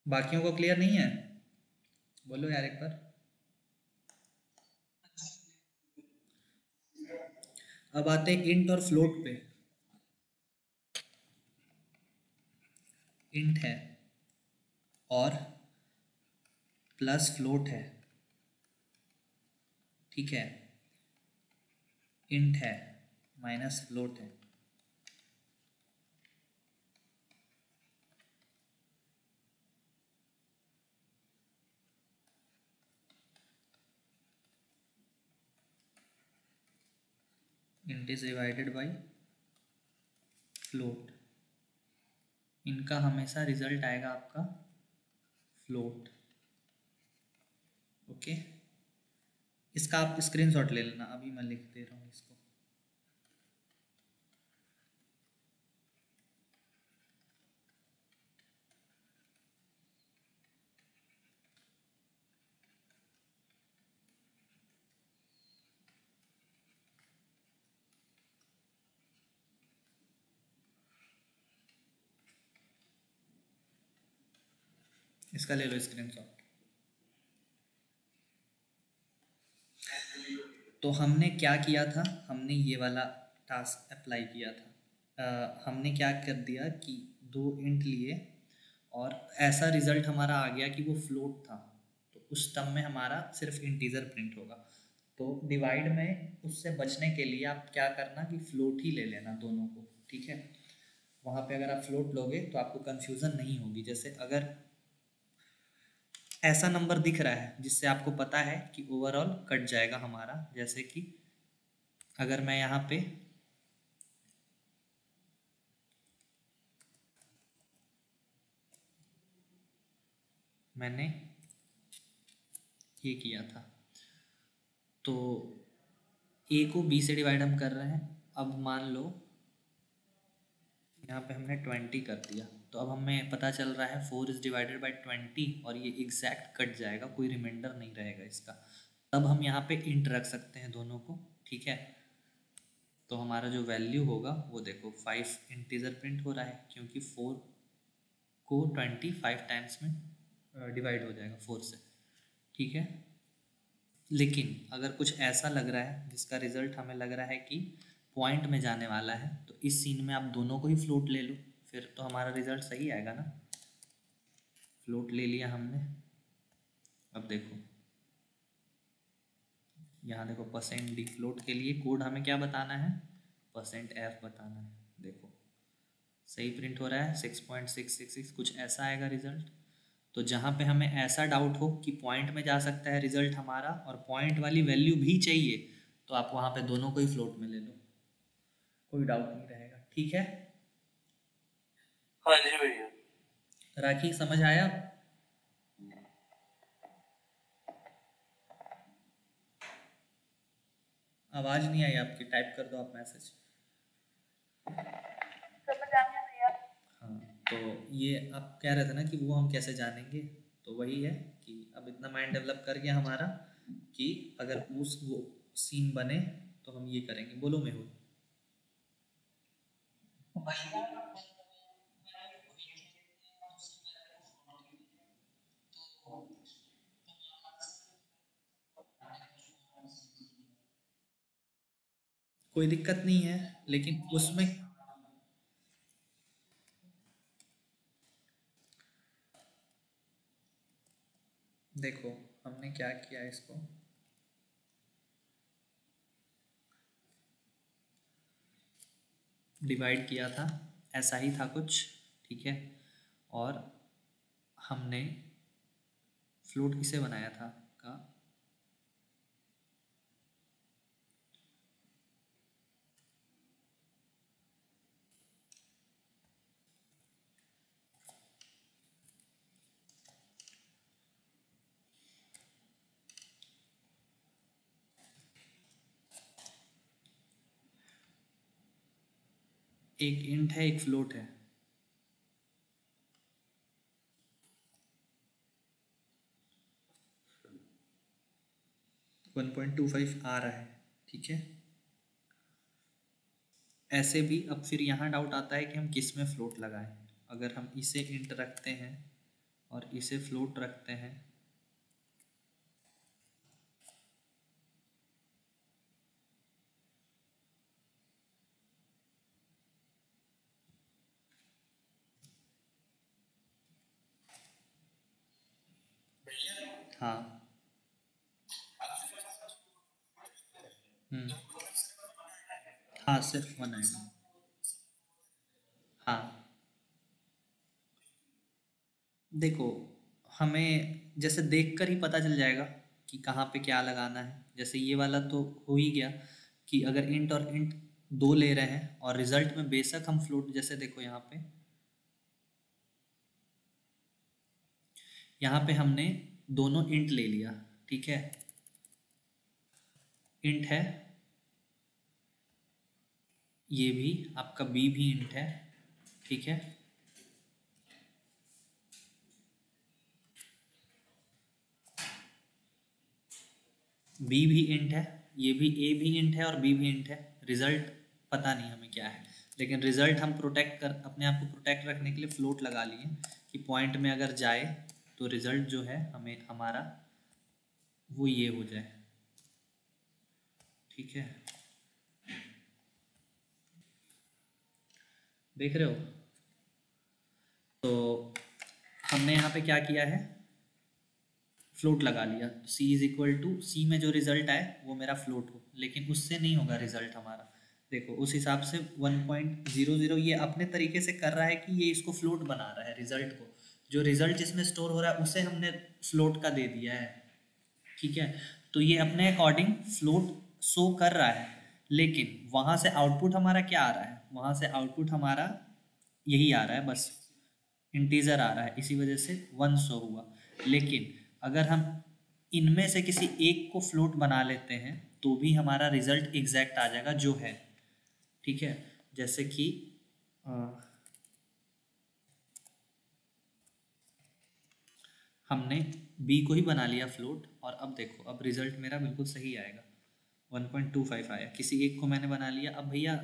बाकियों को क्लियर नहीं है, बोलो यार एक बार। अब आते हैं इंट और फ्लोट पे। इंट है और प्लस फ्लोट है, ठीक है, इंट है माइनस फ्लोट है। Int is divided by float, इनका हमेशा रिजल्ट आएगा आपका फ्लोट, ओके। इसका आप स्क्रीनशॉट ले लेना, अभी मैं लिख दे रहा हूँ इसको। इसका ले लो स्क्रीनशॉट। तो हमने क्या किया था, हमने ये वाला टास्क अप्लाई किया था। हमने क्या कर दिया कि दो इंट लिए और ऐसा रिजल्ट हमारा आ गया कि वो फ्लोट था, तो उस टर्म में हमारा सिर्फ इंटीजर प्रिंट होगा। तो डिवाइड में उससे बचने के लिए आप क्या करना कि फ्लोट ही ले लेना दोनों को, ठीक है। वहाँ पे अगर आप फ्लोट लोगे तो आपको कन्फ्यूज़न नहीं होगी। जैसे अगर ऐसा नंबर दिख रहा है जिससे आपको पता है कि ओवरऑल कट जाएगा हमारा, जैसे कि अगर मैं यहाँ पे मैंने ये किया था, तो ए को बी से डिवाइड हम कर रहे हैं। अब मान लो यहाँ पे हमने 20 कर दिया, तो अब हमें पता चल रहा है 4 इज डिवाइडेड बाई 20 और ये एग्जैक्ट कट जाएगा, कोई रिमाइंडर नहीं रहेगा इसका। तब हम यहाँ पे इंट रख सकते हैं दोनों को, ठीक है। तो हमारा जो वैल्यू होगा वो देखो 5 इंटीजर प्रिंट हो रहा है, क्योंकि 4 को 25 टाइम्स में डिवाइड हो जाएगा 4 से, ठीक है। लेकिन अगर कुछ ऐसा लग रहा है जिसका रिजल्ट हमें लग रहा है कि पॉइंट में जाने वाला है, तो इस सीन में आप दोनों को ही फ्लोट ले लो, फिर तो हमारा रिजल्ट सही आएगा ना। फ्लोट ले लिया हमने। अब देखो यहाँ देखो %d फ्लोट के लिए कोड हमें क्या बताना है, %f बताना है। देखो सही प्रिंट हो रहा है 6.666, कुछ ऐसा आएगा रिजल्ट। तो जहाँ पे हमें ऐसा डाउट हो कि पॉइंट में जा सकता है रिजल्ट हमारा और पॉइंट वाली वैल्यू भी चाहिए, तो आप वहाँ पे दोनों को ही फ्लोट में ले लो, कोई डाउट नहीं रहेगा, ठीक है। हाँ जी भैया। राखी समझ आया? आवाज़ नहीं आई आपकी, टाइप कर दो आप मैसेज। समझ आ गया भैया। हाँ, तो ये आप कह रहे थे ना कि वो हम कैसे जानेंगे, तो वही है कि अब इतना माइंड डेवलप कर गया हमारा कि अगर उस वो सीन बने तो हम ये करेंगे। बोलो मेहुल। भैया कोई दिक्कत नहीं है, लेकिन उसमें देखो हमने क्या किया, इसको डिवाइड किया था, ऐसा ही था कुछ, ठीक है। और हमने फ्लोट किसे बनाया था का, एक इंट है एक फ्लोट है। वन 1.25 आ रहा है, ठीक है। ऐसे भी अब फिर यहाँ डाउट आता है कि हम किस में फ्लोट लगाएं। अगर हम इसे इंट रखते हैं और इसे फ्लोट रखते हैं, हाँ। हम्म। हाँ, सिर्फ वन आएगा। हाँ, देखो हमें जैसे देखकर ही पता चल जाएगा कि कहाँ पे क्या लगाना है। जैसे ये वाला तो हो ही गया कि अगर इंट और इंट दो ले रहे हैं और रिजल्ट में बेशक हम फ्लोट, जैसे देखो यहाँ पे हमने दोनों इंट ले लिया, ठीक है। इंट है, ये भी आपका बी भी इंट है, ठीक है। बी भी इंट है, ये भी ए भी इंट है और बी भी इंट है। रिजल्ट पता नहीं हमें क्या है, लेकिन रिजल्ट हम प्रोटेक्ट कर, अपने आप को प्रोटेक्ट रखने के लिए फ्लोट लगा लिए कि पॉइंट में अगर जाए तो रिजल्ट जो है हमें हमारा वो ये हो जाए, ठीक है। देख रहे हो, तो हमने यहाँ पे क्या किया है, फ्लोट लगा लिया। c इज इक्वल टू सी में जो रिजल्ट आए वो मेरा फ्लोट हो, लेकिन उससे नहीं होगा रिजल्ट हमारा। देखो उस हिसाब से 1.00 ये अपने तरीके से कर रहा है कि ये इसको फ्लोट बना रहा है, रिजल्ट को, जो रिजल्ट जिसमें स्टोर हो रहा है उसे हमने फ्लोट का दे दिया है, ठीक है। तो ये अपने अकॉर्डिंग फ्लोट शो कर रहा है, लेकिन वहाँ से आउटपुट हमारा क्या आ रहा है, वहाँ से आउटपुट हमारा यही आ रहा है, बस इंटीजर आ रहा है, इसी वजह से 1 शो हुआ। लेकिन अगर हम इनमें से किसी एक को फ्लोट बना लेते हैं तो भी हमारा रिजल्ट एग्जैक्ट आ जाएगा जो है, ठीक है। जैसे कि हमने बी को ही बना लिया फ्लोट, और अब देखो अब रिजल्ट मेरा बिल्कुल सही आएगा, 1.25 आया। किसी एक को मैंने बना लिया, अब भैया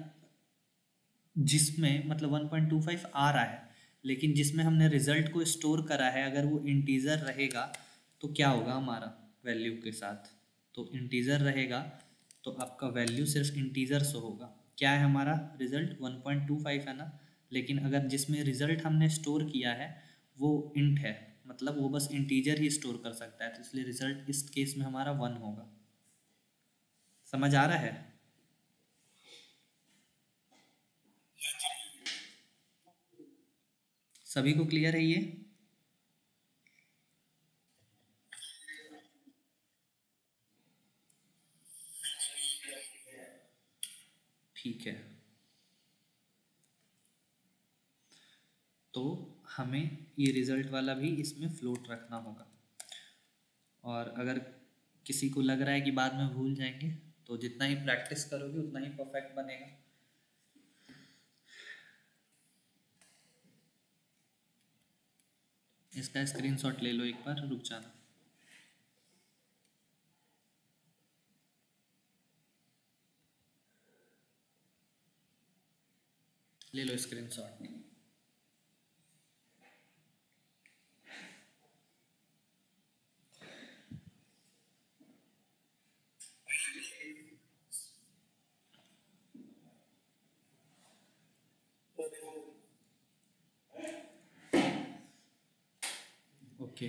जिसमें मतलब 1.25 आ रहा है, लेकिन जिसमें हमने रिजल्ट को स्टोर करा है, अगर वो इंटीजर रहेगा तो क्या होगा हमारा वैल्यू के साथ, तो इंटीजर रहेगा तो आपका वैल्यू सिर्फ इंटीजर से होगा। क्या है हमारा रिजल्ट 1.25 है ना, लेकिन अगर जिसमें रिजल्ट हमने स्टोर किया है वो इंट है, मतलब वो बस इंटीजर ही स्टोर कर सकता है, तो इसलिए रिजल्ट इस केस में हमारा 1 होगा। समझ आ रहा है? सभी को क्लियर है ये? ठीक है, तो हमें ये रिजल्ट वाला भी इसमें फ्लोट रखना होगा। और अगर किसी को लग रहा है कि बाद में भूल जाएंगे तो जितना ही प्रैक्टिस करोगे उतना ही परफेक्ट बनेगा। इसका स्क्रीनशॉट ले लो एक बार, रुक जाना। ले लो स्क्रीनशॉट। ओके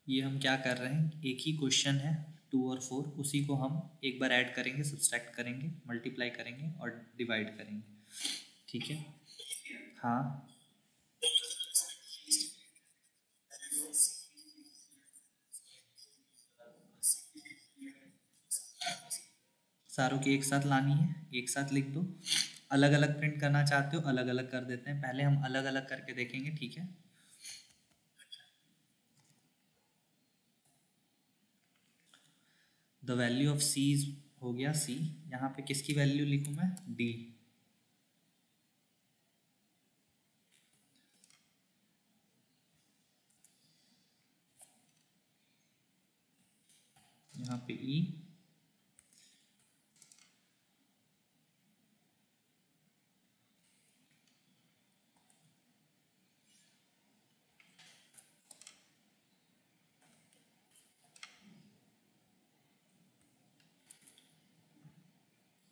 ये हम क्या कर रहे हैं, एक ही क्वेश्चन है 2 और 4, उसी को हम एक बार ऐड करेंगे, सब्सट्रैक्ट करेंगे, मल्टीप्लाई करेंगे और डिवाइड करेंगे। ठीक है, हाँ सारों की एक साथ लानी है, एक साथ लिख दो। अलग अलग प्रिंट करना चाहते हो अलग अलग कर देते हैं, पहले हम अलग अलग करके देखेंगे। ठीक है, द वैल्यू ऑफ सी हो गया सी, यहाँ पे किसकी वैल्यू लिखूँ मैं, डी। यहाँ पे ई,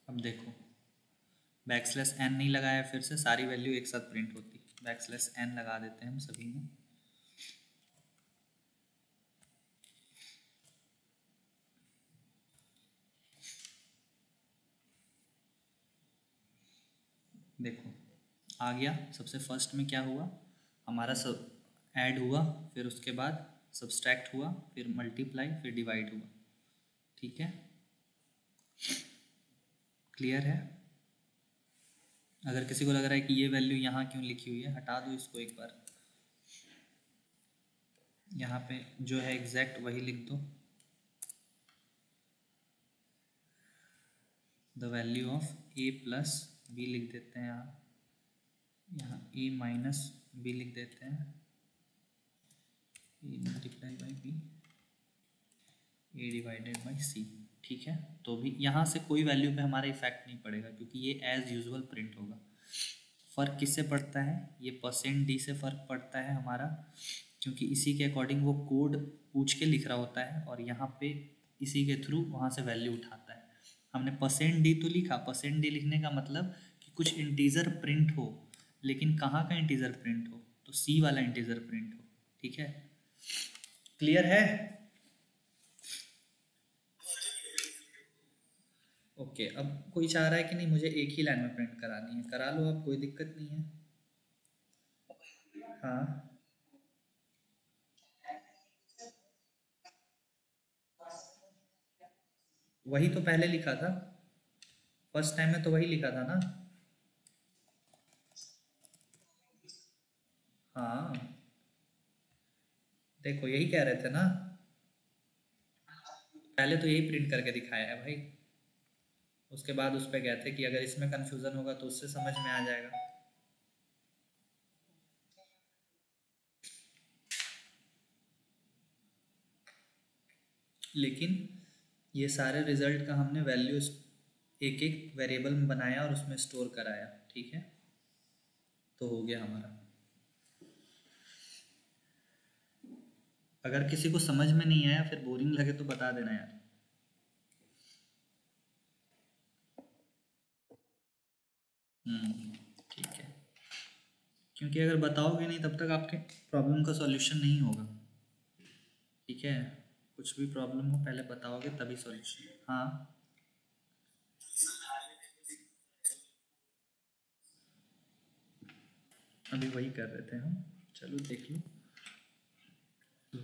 अब देखो बैकस्लैश एन नहीं लगाया, फिर से सारी वैल्यू एक साथ प्रिंट होती, बैकस्लैश एन लगा देते हैं हम सभी में। देखो आ गया, सबसे फर्स्ट में क्या हुआ हमारा, सब ऐड हुआ, फिर उसके बाद सब्सट्रैक्ट हुआ, फिर मल्टीप्लाई, फिर डिवाइड हुआ। ठीक है, क्लियर है। अगर किसी को लग रहा है कि ये वैल्यू यहाँ क्यों लिखी हुई है, हटा दो इसको एक बार, यहाँ पे जो है एग्जैक्ट वही लिख दो, the value of a plus b लिख देते हैं यहाँ ए माइनस बी लिख देते हैं, A multiply by B, A divided by C. ठीक है, तो भी यहाँ से कोई वैल्यू पे हमारा इफेक्ट नहीं पड़ेगा क्योंकि ये एज यूजुअल प्रिंट होगा। फ़र्क किससे पड़ता है, ये परसेंट डी से फ़र्क पड़ता है हमारा, क्योंकि इसी के अकॉर्डिंग वो कोड पूछ के लिख रहा होता है और यहाँ पे इसी के थ्रू वहाँ से वैल्यू उठाता है। हमने परसेंट डी तो लिखा, परसेंट डी लिखने का मतलब कि कुछ इंटीजर प्रिंट हो, लेकिन कहाँ का इंटीजर प्रिंट हो, तो सी वाला इंटीजर प्रिंट हो। ठीक है, क्लियर है। ओके, अब कोई चाह रहा है कि नहीं मुझे एक ही लाइन में प्रिंट करानी है, करा लो आप, कोई दिक्कत नहीं है। हाँ वही तो पहले लिखा था, फर्स्ट टाइम में तो वही लिखा था ना। हाँ देखो यही कह रहे थे ना, पहले तो यही प्रिंट करके दिखाया है भाई, उसके बाद उस पर गए थे कि अगर इसमें कंफ्यूजन होगा तो उससे समझ में आ जाएगा। लेकिन ये सारे रिजल्ट का हमने वैल्यू एक एक वेरिएबल में बनाया और उसमें स्टोर कराया, ठीक है। तो हो गया हमारा। अगर किसी को समझ में नहीं आया फिर बोरिंग लगे तो बता देना यार। ठीक है, क्योंकि अगर बताओगे नहीं तब तक आपके प्रॉब्लम का सॉल्यूशन नहीं होगा, ठीक है। कुछ भी प्रॉब्लम हो पहले बताओगे तभी सॉल्यूशन। हाँ अभी वही कर रहे थे हम, चलो देख लो। तो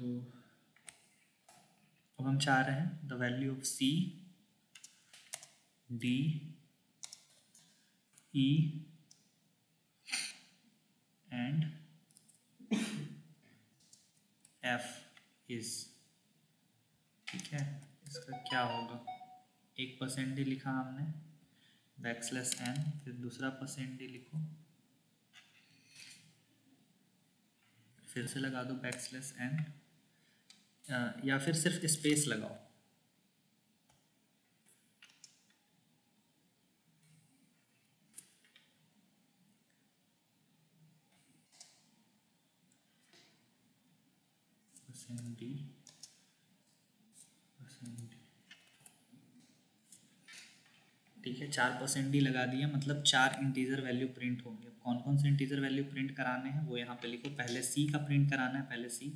अब हम चाह रहे हैं the value of c d e and f is, ठीक है। इसका क्या होगा, 1% डी लिखा हमने, बैकस्लैश एन, फिर दूसरा % डी लिखो, फिर से लगा दो बैकस्लैश एन, या फिर सिर्फ स्पेस लगाओ। %d ठीक है, 4% लगा दिया, मतलब 4 इंटीजर वैल्यू प्रिंट होंगे। अब कौन कौन से इंटीजर वैल्यू प्रिंट कराने हैं वो यहाँ पे लिखो। पहले सी का प्रिंट कराना है, पहले सी,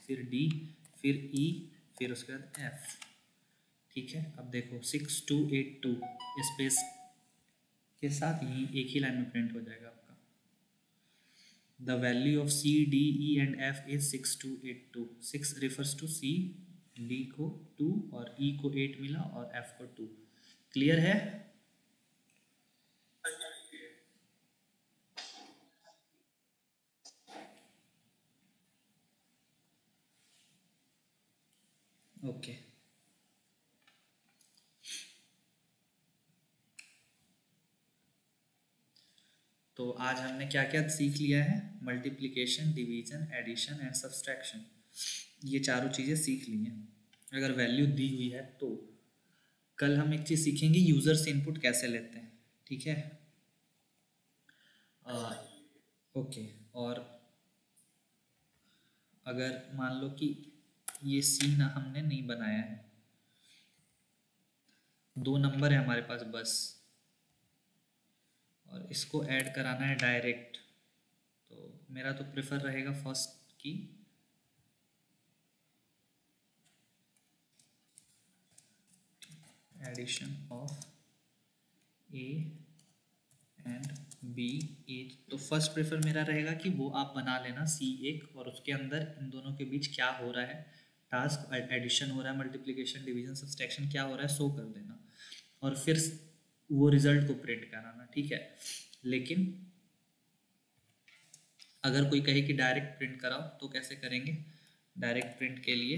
फिर डी, फिर ई, फिर उसके बाद एफ, ठीक है। अब देखो 6282 स्पेस के साथ यही एक ही लाइन में प्रिंट हो जाएगा आपका। The value of c d e and f is 6282। 6 refers to c, d को 2 और ई को 8 मिला और एफ को 2। क्लियर है? ओके तो आज हमने क्या क्या सीख लिया है, multiplication, division, addition and subtraction, ये चारों चीज़ें सीख ली हैं। अगर वैल्यू दी हुई है तो कल हम एक चीज़ सीखेंगे, यूज़र से इनपुट कैसे लेते हैं, ठीक है। ओके, और अगर मान लो कि ये सी ना हमने नहीं बनाया है, 2 नंबर है हमारे पास बस, और इसको ऐड कराना है डायरेक्ट, तो मेरा तो प्रेफर रहेगा फर्स्ट की addition of a and b as. तो फर्स्ट प्रेफर मेरा रहेगा कि वो आप बना लेना सी एक, और उसके अंदर इन दोनों के बीच क्या हो रहा है, टास्क एडिशन हो रहा है, मल्टीप्लिकेशन, डिवीजन, सब्सट्रैक्शन क्या हो रहा है, शो कर देना, और फिर वो रिजल्ट को प्रिंट कराना, ठीक है। लेकिन अगर कोई कहे कि डायरेक्ट प्रिंट कराओ तो कैसे करेंगे। डायरेक्ट प्रिंट के लिए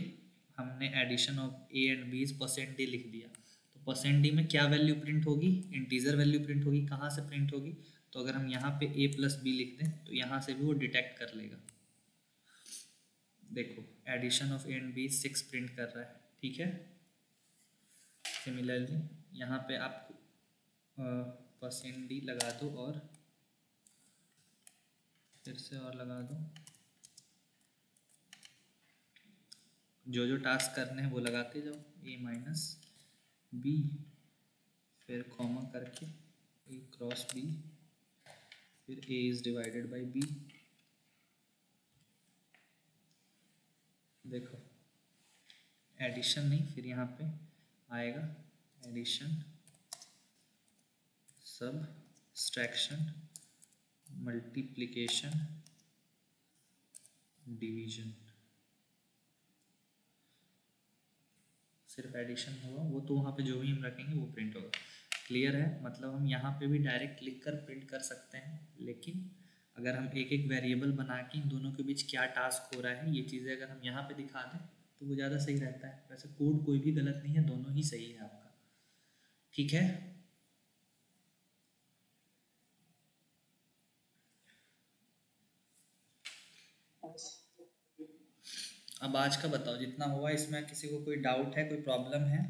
हमने addition of a and b %d लिख दिया, तो %d में क्या वैल्यू प्रिंट होगी, इंटीजर वैल्यू प्रिंट होगी। कहाँ से प्रिंट होगी, तो अगर हम यहाँ पे a + b लिख दें तो यहाँ से भी वो डिटेक्ट कर लेगा। देखो addition of a and b 6 print कर रहा है, ठीक है। सिमिलरली यहाँ पे आप %d लगा दो और फिर से और लगा दो, जो जो टास्क करने हैं वो लगाते जाओ, a - b, फिर कॉमा करके a क्रॉस b, फिर a is divided by b। देखो एडिशन नहीं, फिर यहाँ पे आएगा एडिशन, सब्सट्रैक्शन, मल्टीप्लिकेशन, डिवीजन। सिर्फ एडिशन होगा वो, तो वहाँ पे जो भी हम रखेंगे वो प्रिंट होगा। क्लियर है? मतलब हम यहाँ पे भी डायरेक्ट लिख कर प्रिंट कर सकते हैं, लेकिन अगर हम एक एक वेरिएबल बना के इन दोनों के बीच क्या टास्क हो रहा है ये चीज़ें अगर हम यहाँ पे दिखा दें तो तो वो ज़्यादा सही रहता है। वैसे कोड कोई भी गलत नहीं है, दोनों ही सही है आपका, ठीक है। अब आज का बताओ जितना हुआ इसमें, किसी को कोई डाउट है, कोई प्रॉब्लम है?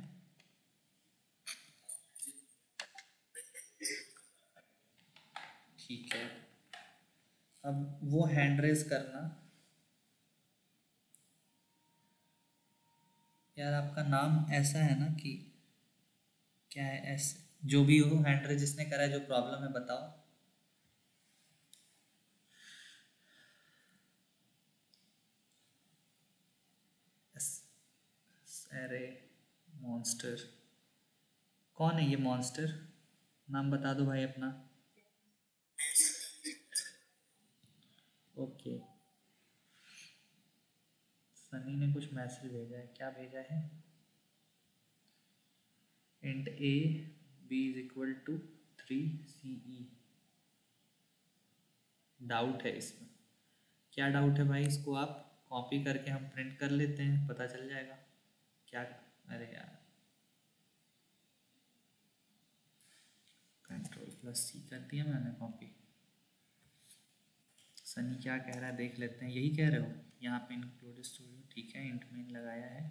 ठीक है, अब वो हैंड रेज करना। यार आपका नाम ऐसा है ना कि क्या है, ऐसे जो भी हो, हैंड रेज जिसने करा है, जो प्रॉब्लम है बताओ। अरे मॉन्स्टर, कौन है ये मॉन्स्टर? नाम बता दो भाई अपना। ओके, सनी ने कुछ मैसेज भेजा है, क्या भेजा है? Int a b is equal to 3 CE। डाउट है इसमें, क्या डाउट है भाई? इसको आप कॉपी करके हम प्रिंट कर लेते हैं, पता चल जाएगा क्या। अरे यार, Ctrl+C कर दिया मैंने कॉपी। सनी क्या कह रहा है देख लेते हैं, यही कह रहे हो? यहाँ पे इंक्लूड स्टूडियो, ठीक है, इंट में लगाया है।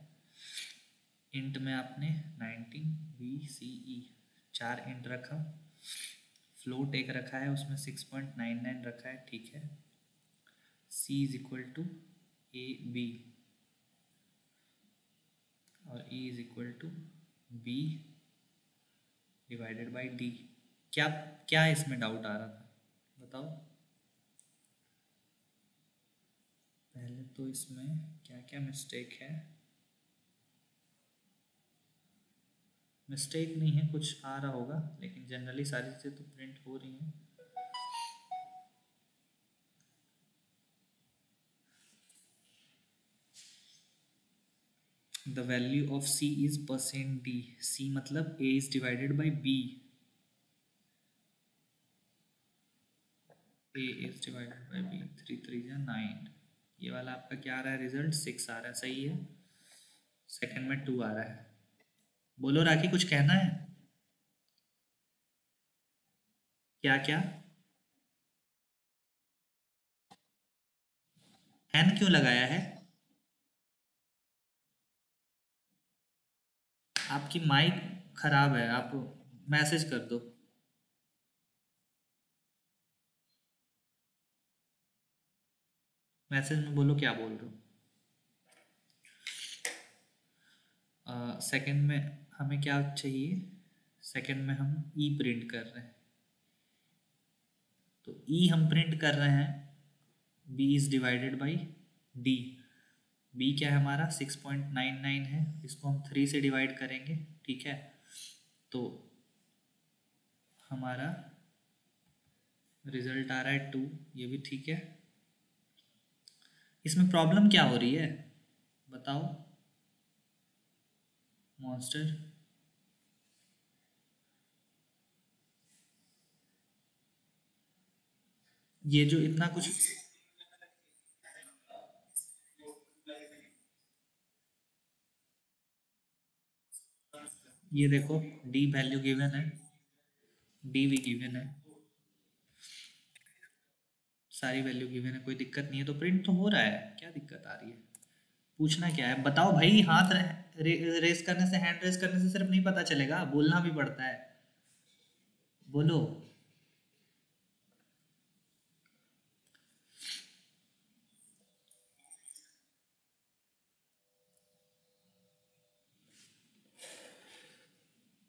इंट में आपने 19 BCE 4 इंट रखा, फ्लोट एक रखा है, उसमें 6.99 रखा है, ठीक है। C is equal to AB और E is equal to B divided by D। क्या क्या इसमें डाउट आ रहा था बताओ? पहले तो इसमें क्या क्या मिस्टेक है? मिस्टेक नहीं है, कुछ आ रहा होगा, लेकिन जनरली सारी चीज़ें तो प्रिंट हो रही हैं। The value of C is %D। C मतलब A is divided by B। A is divided by B, 3 3 या 9। ये वाला आपका क्या आ रहा है रिजल्ट? 6 आ रहा है, सही है। सेकंड में 2 आ रहा है। बोलो राखी, कुछ कहना है? क्या क्या? एन क्यों लगाया है? आपकी माइक खराब है, आप मैसेज कर दो। मैसेज में बोलो क्या बोल रहे हो। सेकंड में हमें क्या चाहिए? सेकंड में हम ई प्रिंट कर रहे हैं, तो ई हम प्रिंट कर रहे हैं, b is divided by d. B क्या है हमारा? 6.99 है, इसको हम 3 से डिवाइड करेंगे, ठीक है। तो हमारा रिजल्ट आ रहा है 2, ये भी ठीक है। इसमें प्रॉब्लम क्या हो रही है बताओ मॉन्स्टर? ये जो इतना कुछ, ये देखो डी वैल्यू गिवन है, डी भी गिवन है, सारी वैल्यू गिवन है, कोई दिक्कत नहीं है, तो प्रिंट तो हो रहा है, क्या दिक्कत आ रही है? पूछना क्या है बताओ भाई? हाथ रेस करने से, हैंड रेस करने से सिर्फ नहीं पता चलेगा, बोलना भी पड़ता है। बोलो।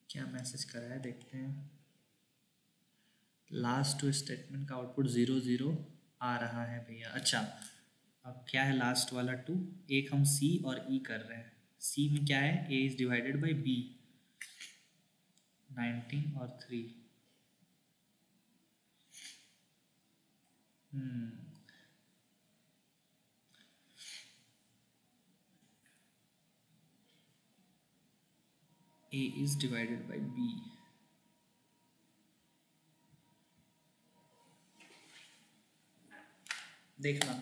क्या मैसेज करा है देखते हैं। लास्ट टू स्टेटमेंट का आउटपुट 0 0 आ रहा है भैया। अच्छा, अब क्या है लास्ट वाला 2? एक हम C और E कर रहे हैं। C में क्या है? A is divided by B, 19 और 3। A is divided by B। देखना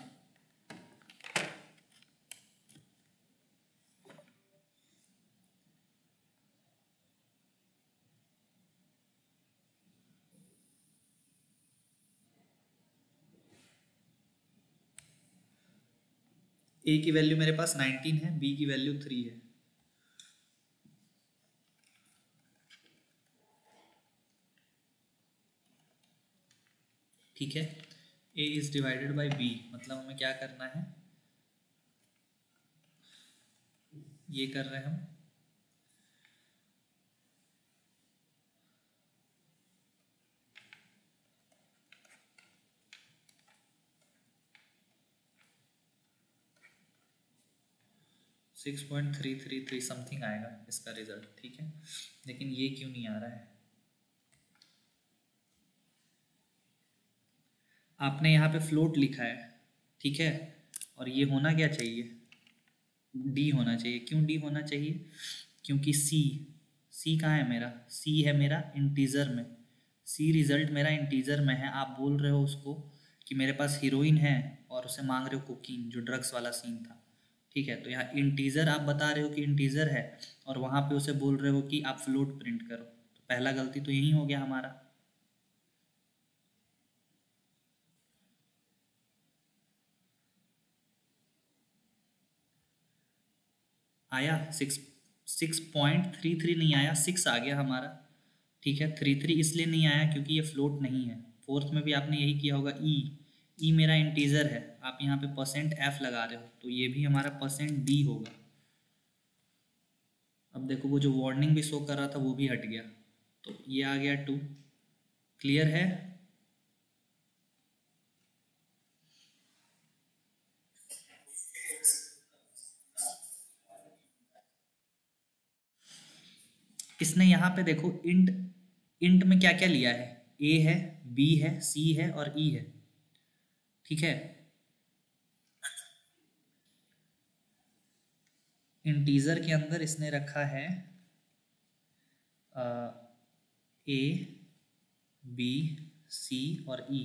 ए की वैल्यू मेरे पास 19 है, बी की वैल्यू 3 है। ठीक है, ए इज डिवाइडेड बाय बी, मतलब हमें क्या करना है, ये कर रहे हैं हम। सिक्स 6.333 समथिंग आएगा इसका रिजल्ट। ठीक है, लेकिन ये क्यों नहीं आ रहा है? आपने यहाँ पे फ्लोट लिखा है, ठीक है, और ये होना क्या चाहिए, डी होना चाहिए। क्यों डी होना चाहिए? क्योंकि सी कहाँ है मेरा, सी है मेरा इंटीजर में, सी रिजल्ट मेरा इंटीजर में है। आप बोल रहे हो उसको कि मेरे पास हीरोइन है और उसे मांग रहे हो कोकीन, जो ड्रग्स वाला सीन था। ठीक है, तो यहाँ इंटीजर आप बता रहे हो कि इंटीजर है, और वहाँ पे उसे बोल रहे हो कि आप फ्लोट प्रिंट करो, तो पहला गलती तो यही हो गया हमारा। आया 6.33 नहीं आया, 6 आ गया हमारा। ठीक है, 33 इसलिए नहीं आया क्योंकि ये फ्लोट नहीं है। फोर्थ में भी आपने यही किया होगा। ई मेरा इंटीजर है, आप यहाँ पे %f लगा रहे हो, तो ये भी हमारा %d होगा। अब देखो वो जो वार्निंग भी शो कर रहा था वो भी हट गया, तो ये आ गया 2। क्लियर है? इसने यहाँ पे देखो इंट इंट में क्या क्या लिया है, ए है, बी है, सी है और ई है। ठीक है, इंटीजर के अंदर इसने रखा है ए, बी, सी और ई।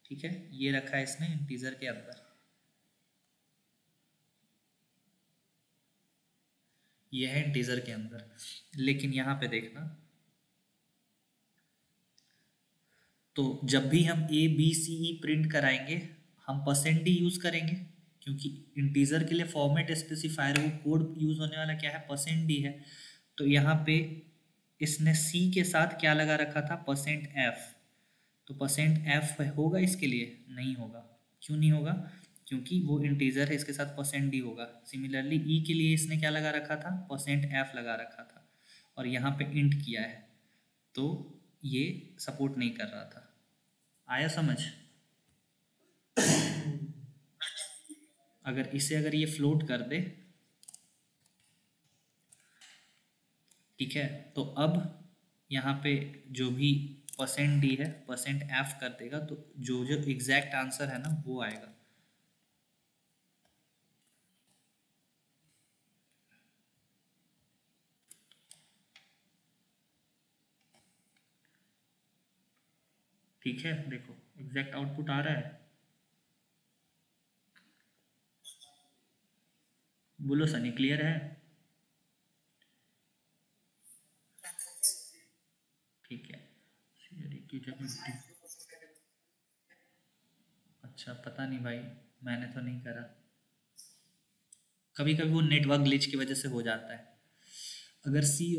ठीक है, ये रखा है इसने इंटीजर के अंदर, ये है इंटीजर के अंदर। लेकिन यहाँ पे देखना, तो जब भी हम A B C E print कराएंगे हम %d यूज़ करेंगे, क्योंकि इंटीजर के लिए फॉर्मेट स्पेसिफायर वो कोड यूज़ होने वाला क्या है, %d है। तो यहाँ पे इसने सी के साथ क्या लगा रखा था, %f। तो %f होगा इसके लिए? नहीं होगा। क्यों नहीं होगा? क्योंकि वो इंटीजर है, इसके साथ %d होगा। सिमिलरली ई के लिए इसने क्या लगा रखा था, %f लगा रखा था, और यहाँ पे इंट किया है, तो ये सपोर्ट नहीं कर रहा था। आया समझ? अगर ये फ्लोट कर दे, ठीक है, तो अब यहाँ पे जो भी %d है %f कर देगा, तो जो जो एग्जैक्ट आंसर है ना वो आएगा। ठीक है, देखो एग्जैक्ट आउटपुट आ रहा है। बोलो सनी, क्लियर है? ठीक है, की जगह अच्छा पता नहीं भाई, मैंने तो नहीं करा। कभी कभी वो नेटवर्क ग्लिच की वजह से हो जाता है। अगर सी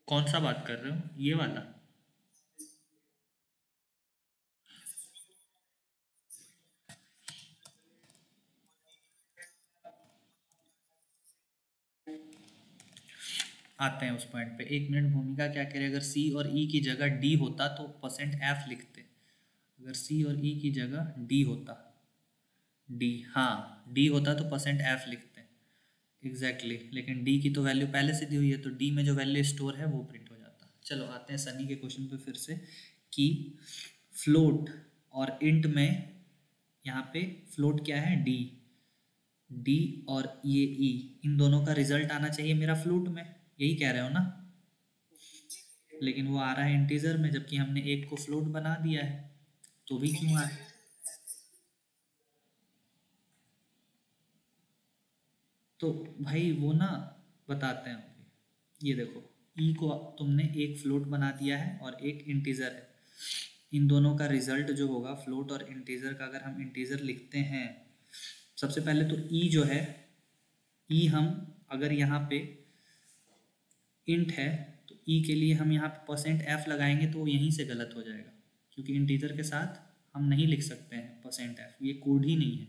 कौन सा बात कर रहे हो, ये वाला? आते हैं उस पॉइंट पे। 1 मिनट, भूमिका क्या कह रहे, अगर सी और ई की जगह डी होता तो %f लिखते। अगर सी और ई की जगह डी होता, डी, हाँ डी होता तो %f लिखते हैं। एग्जैक्टली लेकिन डी की तो वैल्यू पहले से दी हुई है, तो डी में जो वैल्यू स्टोर है वो प्रिंट हो जाता। चलो आते हैं सनी के क्वेश्चन पे फिर से, कि फ्लोट और इंट में, यहाँ पे फ्लोट क्या है, डी, डी और ये ई, इन दोनों का रिजल्ट आना चाहिए मेरा फ्लोट में, यही कह रहे हो ना? लेकिन वो आ रहा है इंटीजर में, जबकि हमने एक को फ्लोट बना दिया है, तो भी क्यों आ रहा है? तो भाई वो ना बताते हैं अभी। ये देखो ई को तुमने एक फ्लोट बना दिया है और एक इंटीजर है। इन दोनों का रिजल्ट जो होगा फ्लोट और इंटीजर का, अगर हम इंटीजर लिखते हैं सबसे पहले तो ई जो है, ई हम अगर यहाँ पे इंट है तो ई के लिए हम यहाँ पे %f लगाएंगे तो वो यहीं से गलत हो जाएगा, क्योंकि इंटीजर के साथ हम नहीं लिख सकते हैं %f, ये कोड ही नहीं है।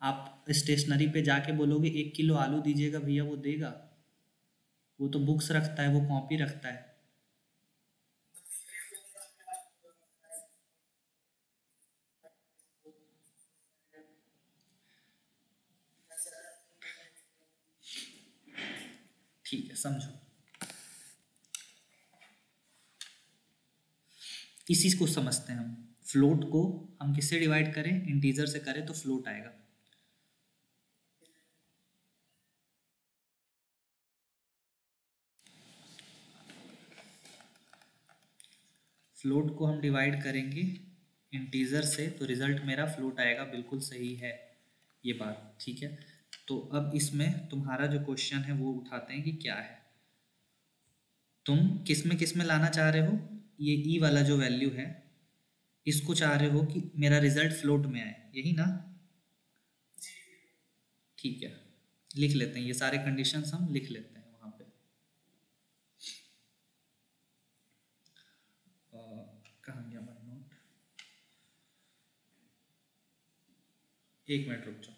आप स्टेशनरी पे जाके बोलोगे 1 किलो आलू दीजिएगा भैया, वो देगा? वो तो बुक्स रखता है, वो कॉपी रखता है। ठीक है, समझो। इसी को समझते हैं हम। फ्लोट को हम किससे डिवाइड करें? इंटीजर से करें तो फ्लोट आएगा। फ्लोट को हम डिवाइड करेंगे इंटीजर से तो रिजल्ट मेरा फ्लोट आएगा, बिल्कुल सही है ये बात, ठीक है। तो अब इसमें तुम्हारा जो क्वेश्चन है वो उठाते हैं कि क्या है, तुम किस में लाना चाह रहे हो? ये ई वाला जो वैल्यू है इसको चाह रहे हो कि मेरा रिजल्ट फ्लोट में आए, यही ना? ठीक है, लिख लेते हैं ये सारे कंडीशंस, हम लिख लेते हैं वहाँ पे। कहाँ गया वन नोट? एक मिनट रुक जाओ,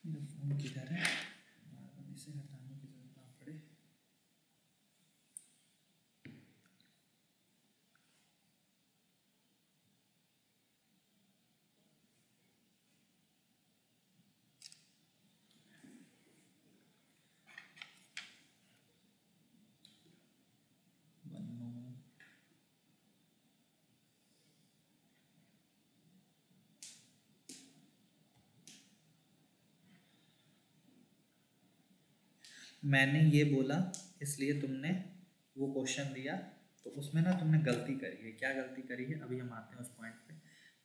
मेरा फोन किधर है? बार बार इसे हटाने की जरूरत ना पड़े। वन नोट, मैंने ये बोला इसलिए तुमने वो क्वेश्चन दिया, तो उसमें ना तुमने गलती करी है। क्या गलती करी है अभी हम आते हैं उस पॉइंट पे,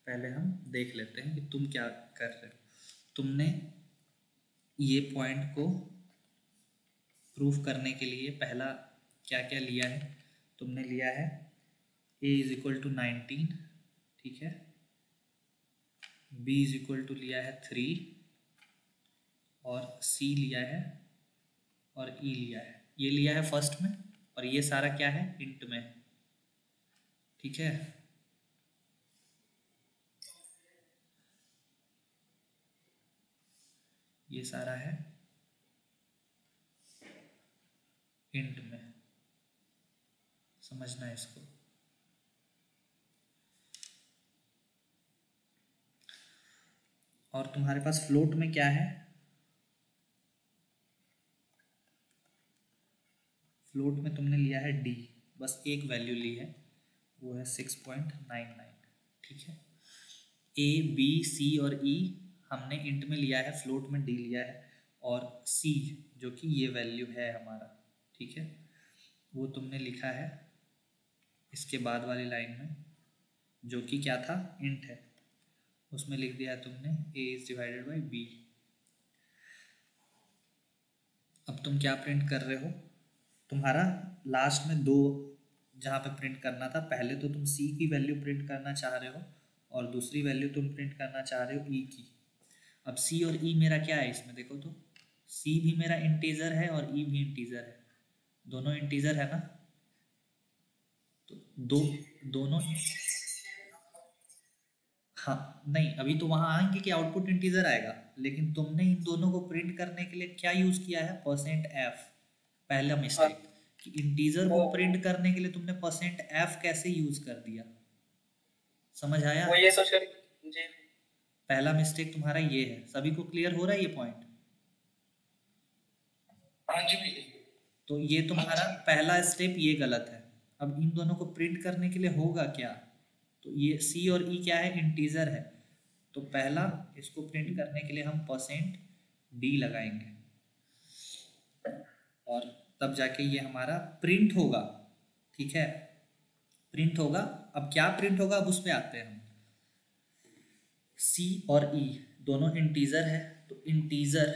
पहले हम देख लेते हैं कि तुम क्या कर रहे हो। तुमने ये पॉइंट को प्रूफ करने के लिए पहला क्या क्या लिया है? तुमने लिया है a = 19, ठीक है, b = लिया है 3 और c लिया है और e लिया है। ये लिया है फर्स्ट में और ये सारा क्या है? इंट में, ठीक है। ये सारा है इंट में, समझना है इसको। और तुम्हारे पास फ्लोट में क्या है? फ्लोट में तुमने लिया है d, बस एक वैल्यू ली है, वो है 6.99, ठीक है। a b c और e हमने इंट में लिया है, फ्लोट में d लिया है, और c जो कि ये वैल्यू है हमारा, ठीक है, वो तुमने लिखा है इसके बाद वाली लाइन में, जो कि क्या था? इंट है, उसमें लिख दिया तुमने a/b। अब तुम क्या प्रिंट कर रहे हो? तुम्हारा लास्ट में दो जहाँ पे प्रिंट करना था, पहले तो तुम c की वैल्यू प्रिंट करना चाह रहे हो और दूसरी वैल्यू तुम प्रिंट करना चाह रहे हो e की। अब c और e मेरा क्या है इसमें? देखो तो c भी मेरा इंटीजर है और e भी इंटीजर है, दोनों इंटीजर है ना? तो दोनों, हाँ नहीं, अभी तो वहाँ आएंगे कि आउटपुट इंटीजर आएगा, लेकिन तुमने इन दोनों को प्रिंट करने के लिए क्या यूज़ किया है? %f। पहला मिस्टेक कि इंटीजर को प्रिंट करने के लिए तुमने %f कैसे यूज कर दिया, समझ आया? वो ये सोच कर जी, पहला मिस्टेक तुम्हारा ये है। सभी को क्लियर हो रहा है ये पॉइंट? हाँ जी। तो ये तुम्हारा पहला स्टेप ये गलत है। अब इन दोनों को प्रिंट करने के लिए होगा क्या? तो ये c और e क्या है? इंटीजर है, तो पहला इसको प्रिंट करने के लिए हम %d लगाएंगे और तब जाके ये हमारा प्रिंट होगा, ठीक है, प्रिंट होगा। अब क्या प्रिंट होगा, अब उस पर आते हैं हम। c और e दोनों इंटीजर है, तो इंटीजर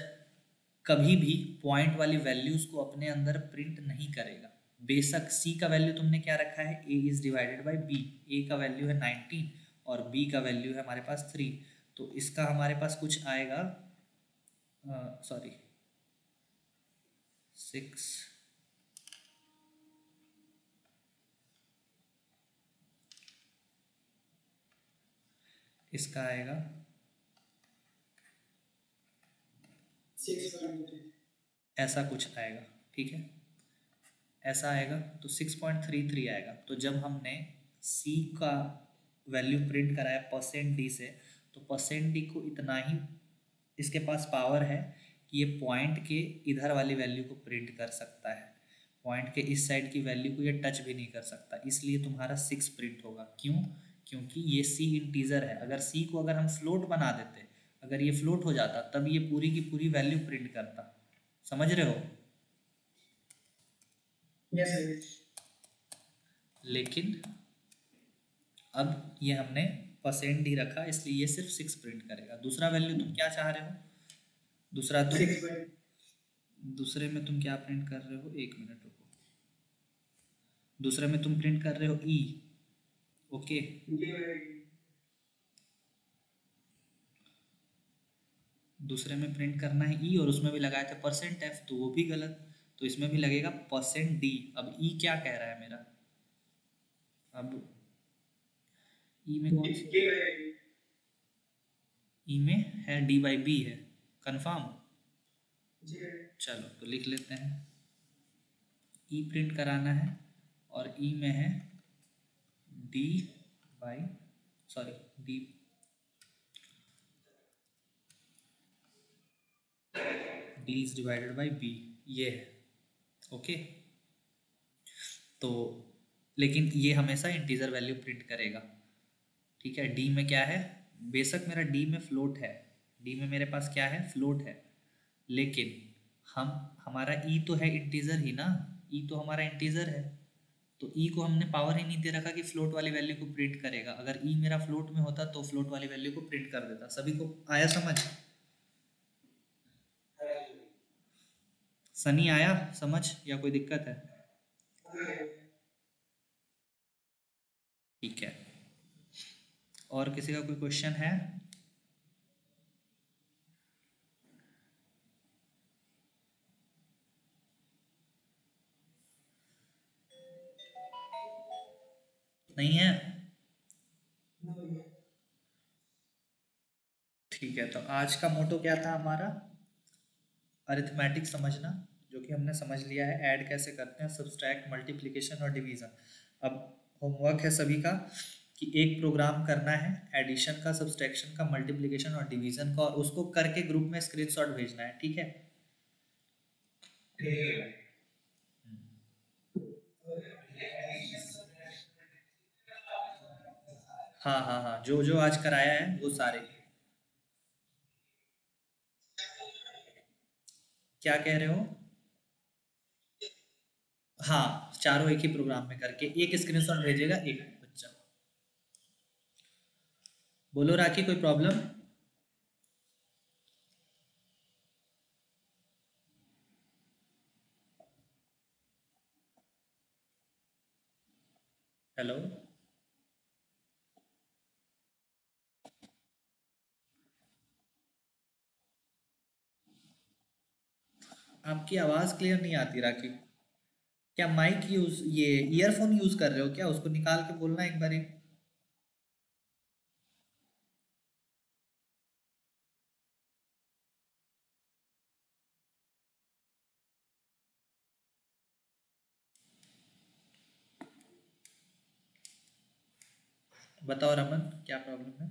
कभी भी पॉइंट वाली वैल्यूज को अपने अंदर प्रिंट नहीं करेगा। बेशक सी का वैल्यू तुमने क्या रखा है, ए इज डिवाइडेड बाई बी, ए का वैल्यू है 19 और बी का वैल्यू है हमारे पास 3, तो इसका हमारे पास कुछ आएगा, सॉरी 6, इसका आएगा 6.3, ऐसा कुछ आएगा, ठीक है, ऐसा आएगा तो 6.33 आएगा। तो जब हमने C का वैल्यू प्रिंट कराया परसेंट डी से, तो परसेंट डी को इतना ही इसके पास पावर है कि ये पॉइंट के इधर वाली वैल्यू को प्रिंट कर सकता है, पॉइंट के इस साइड की वैल्यू को ये टच भी नहीं कर सकता, इसलिए तुम्हारा 6 प्रिंट होगा। क्यों? क्योंकि ये C इंटीजर है। अगर C को अगर हम फ्लोट बना देते, अगर ये फ्लोट हो जाता, तब ये पूरी की पूरी वैल्यू प्रिंट करता। समझ रहे हो? यस। लेकिन अब ये हमने परसेंट डी रखा, इसलिए ये सिर्फ 6 प्रिंट करेगा। दूसरा वैल्यू तुम क्या चाह रहे हो? दूसरा दूसरे में तुम क्या प्रिंट कर रहे हो, एक मिनट रुको। दूसरे में तुम प्रिंट कर रहे हो ई, ओके। दूसरे में प्रिंट करना है ई और उसमें भी लगाए थे परसेंट एफ, तो वो भी गलत, तो इसमें भी लगेगा परसेंट डी। अब ई क्या कह रहा है मेरा, अब ई में कौन सी, ई में है डी बाई बी है, कंफर्म? चलो तो लिख लेते हैं, ई प्रिंट कराना है और ई में है d by, sorry d is divided by b, ये है, ओके। तो लेकिन ये हमेशा इंटीजर वैल्यू प्रिंट करेगा, ठीक है। डी में क्या है, बेशक मेरा डी में फ्लोट है, डी में मेरे पास क्या है, फ्लोट है, लेकिन हमारा ई तो है इंटीजर ही ना, ई तो हमारा इंटीजर है, तो ई को हमने पावर ही नहीं दे रखा कि फ्लोट वाली वैल्यू को प्रिंट करेगा। अगर ई मेरा फ्लोट में होता तो फ्लोट वाली वैल्यू को प्रिंट कर देता। सभी को आया समझ? सनी आया समझ या कोई दिक्कत है? ठीक है, और किसी का कोई क्वेश्चन है? नहीं है? ठीक है, तो आज का मोटो क्या था हमारा, अरिथमेटिक समझना, जो कि हमने समझ लिया है, ऐड कैसे करते हैं, सब्सट्रैक्ट, मल्टीप्लिकेशन और डिवीजन। अब होमवर्क है सभी का कि एक प्रोग्राम करना है एडिशन का, सब्सट्रैक्शन का, मल्टीप्लिकेशन और डिवीजन का, और उसको करके ग्रुप में स्क्रीनशॉट भेजना है, ठीक है? हाँ हाँ हाँ, जो जो आज कराया है वो सारे। क्या कह रहे हो? हाँ, चारों एक ही प्रोग्राम में करके एक स्क्रीनशॉट भेजेगा एक बच्चा। बोलो राखी, कोई प्रॉब्लम? हेलो, आपकी आवाज़ क्लियर नहीं आती राखी। क्या माइक यूज, ये ईयरफोन यूज कर रहे हो क्या? उसको निकाल के बोलना एक बार। बताओ रमन, क्या प्रॉब्लम है?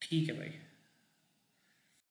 ठीक है भाई।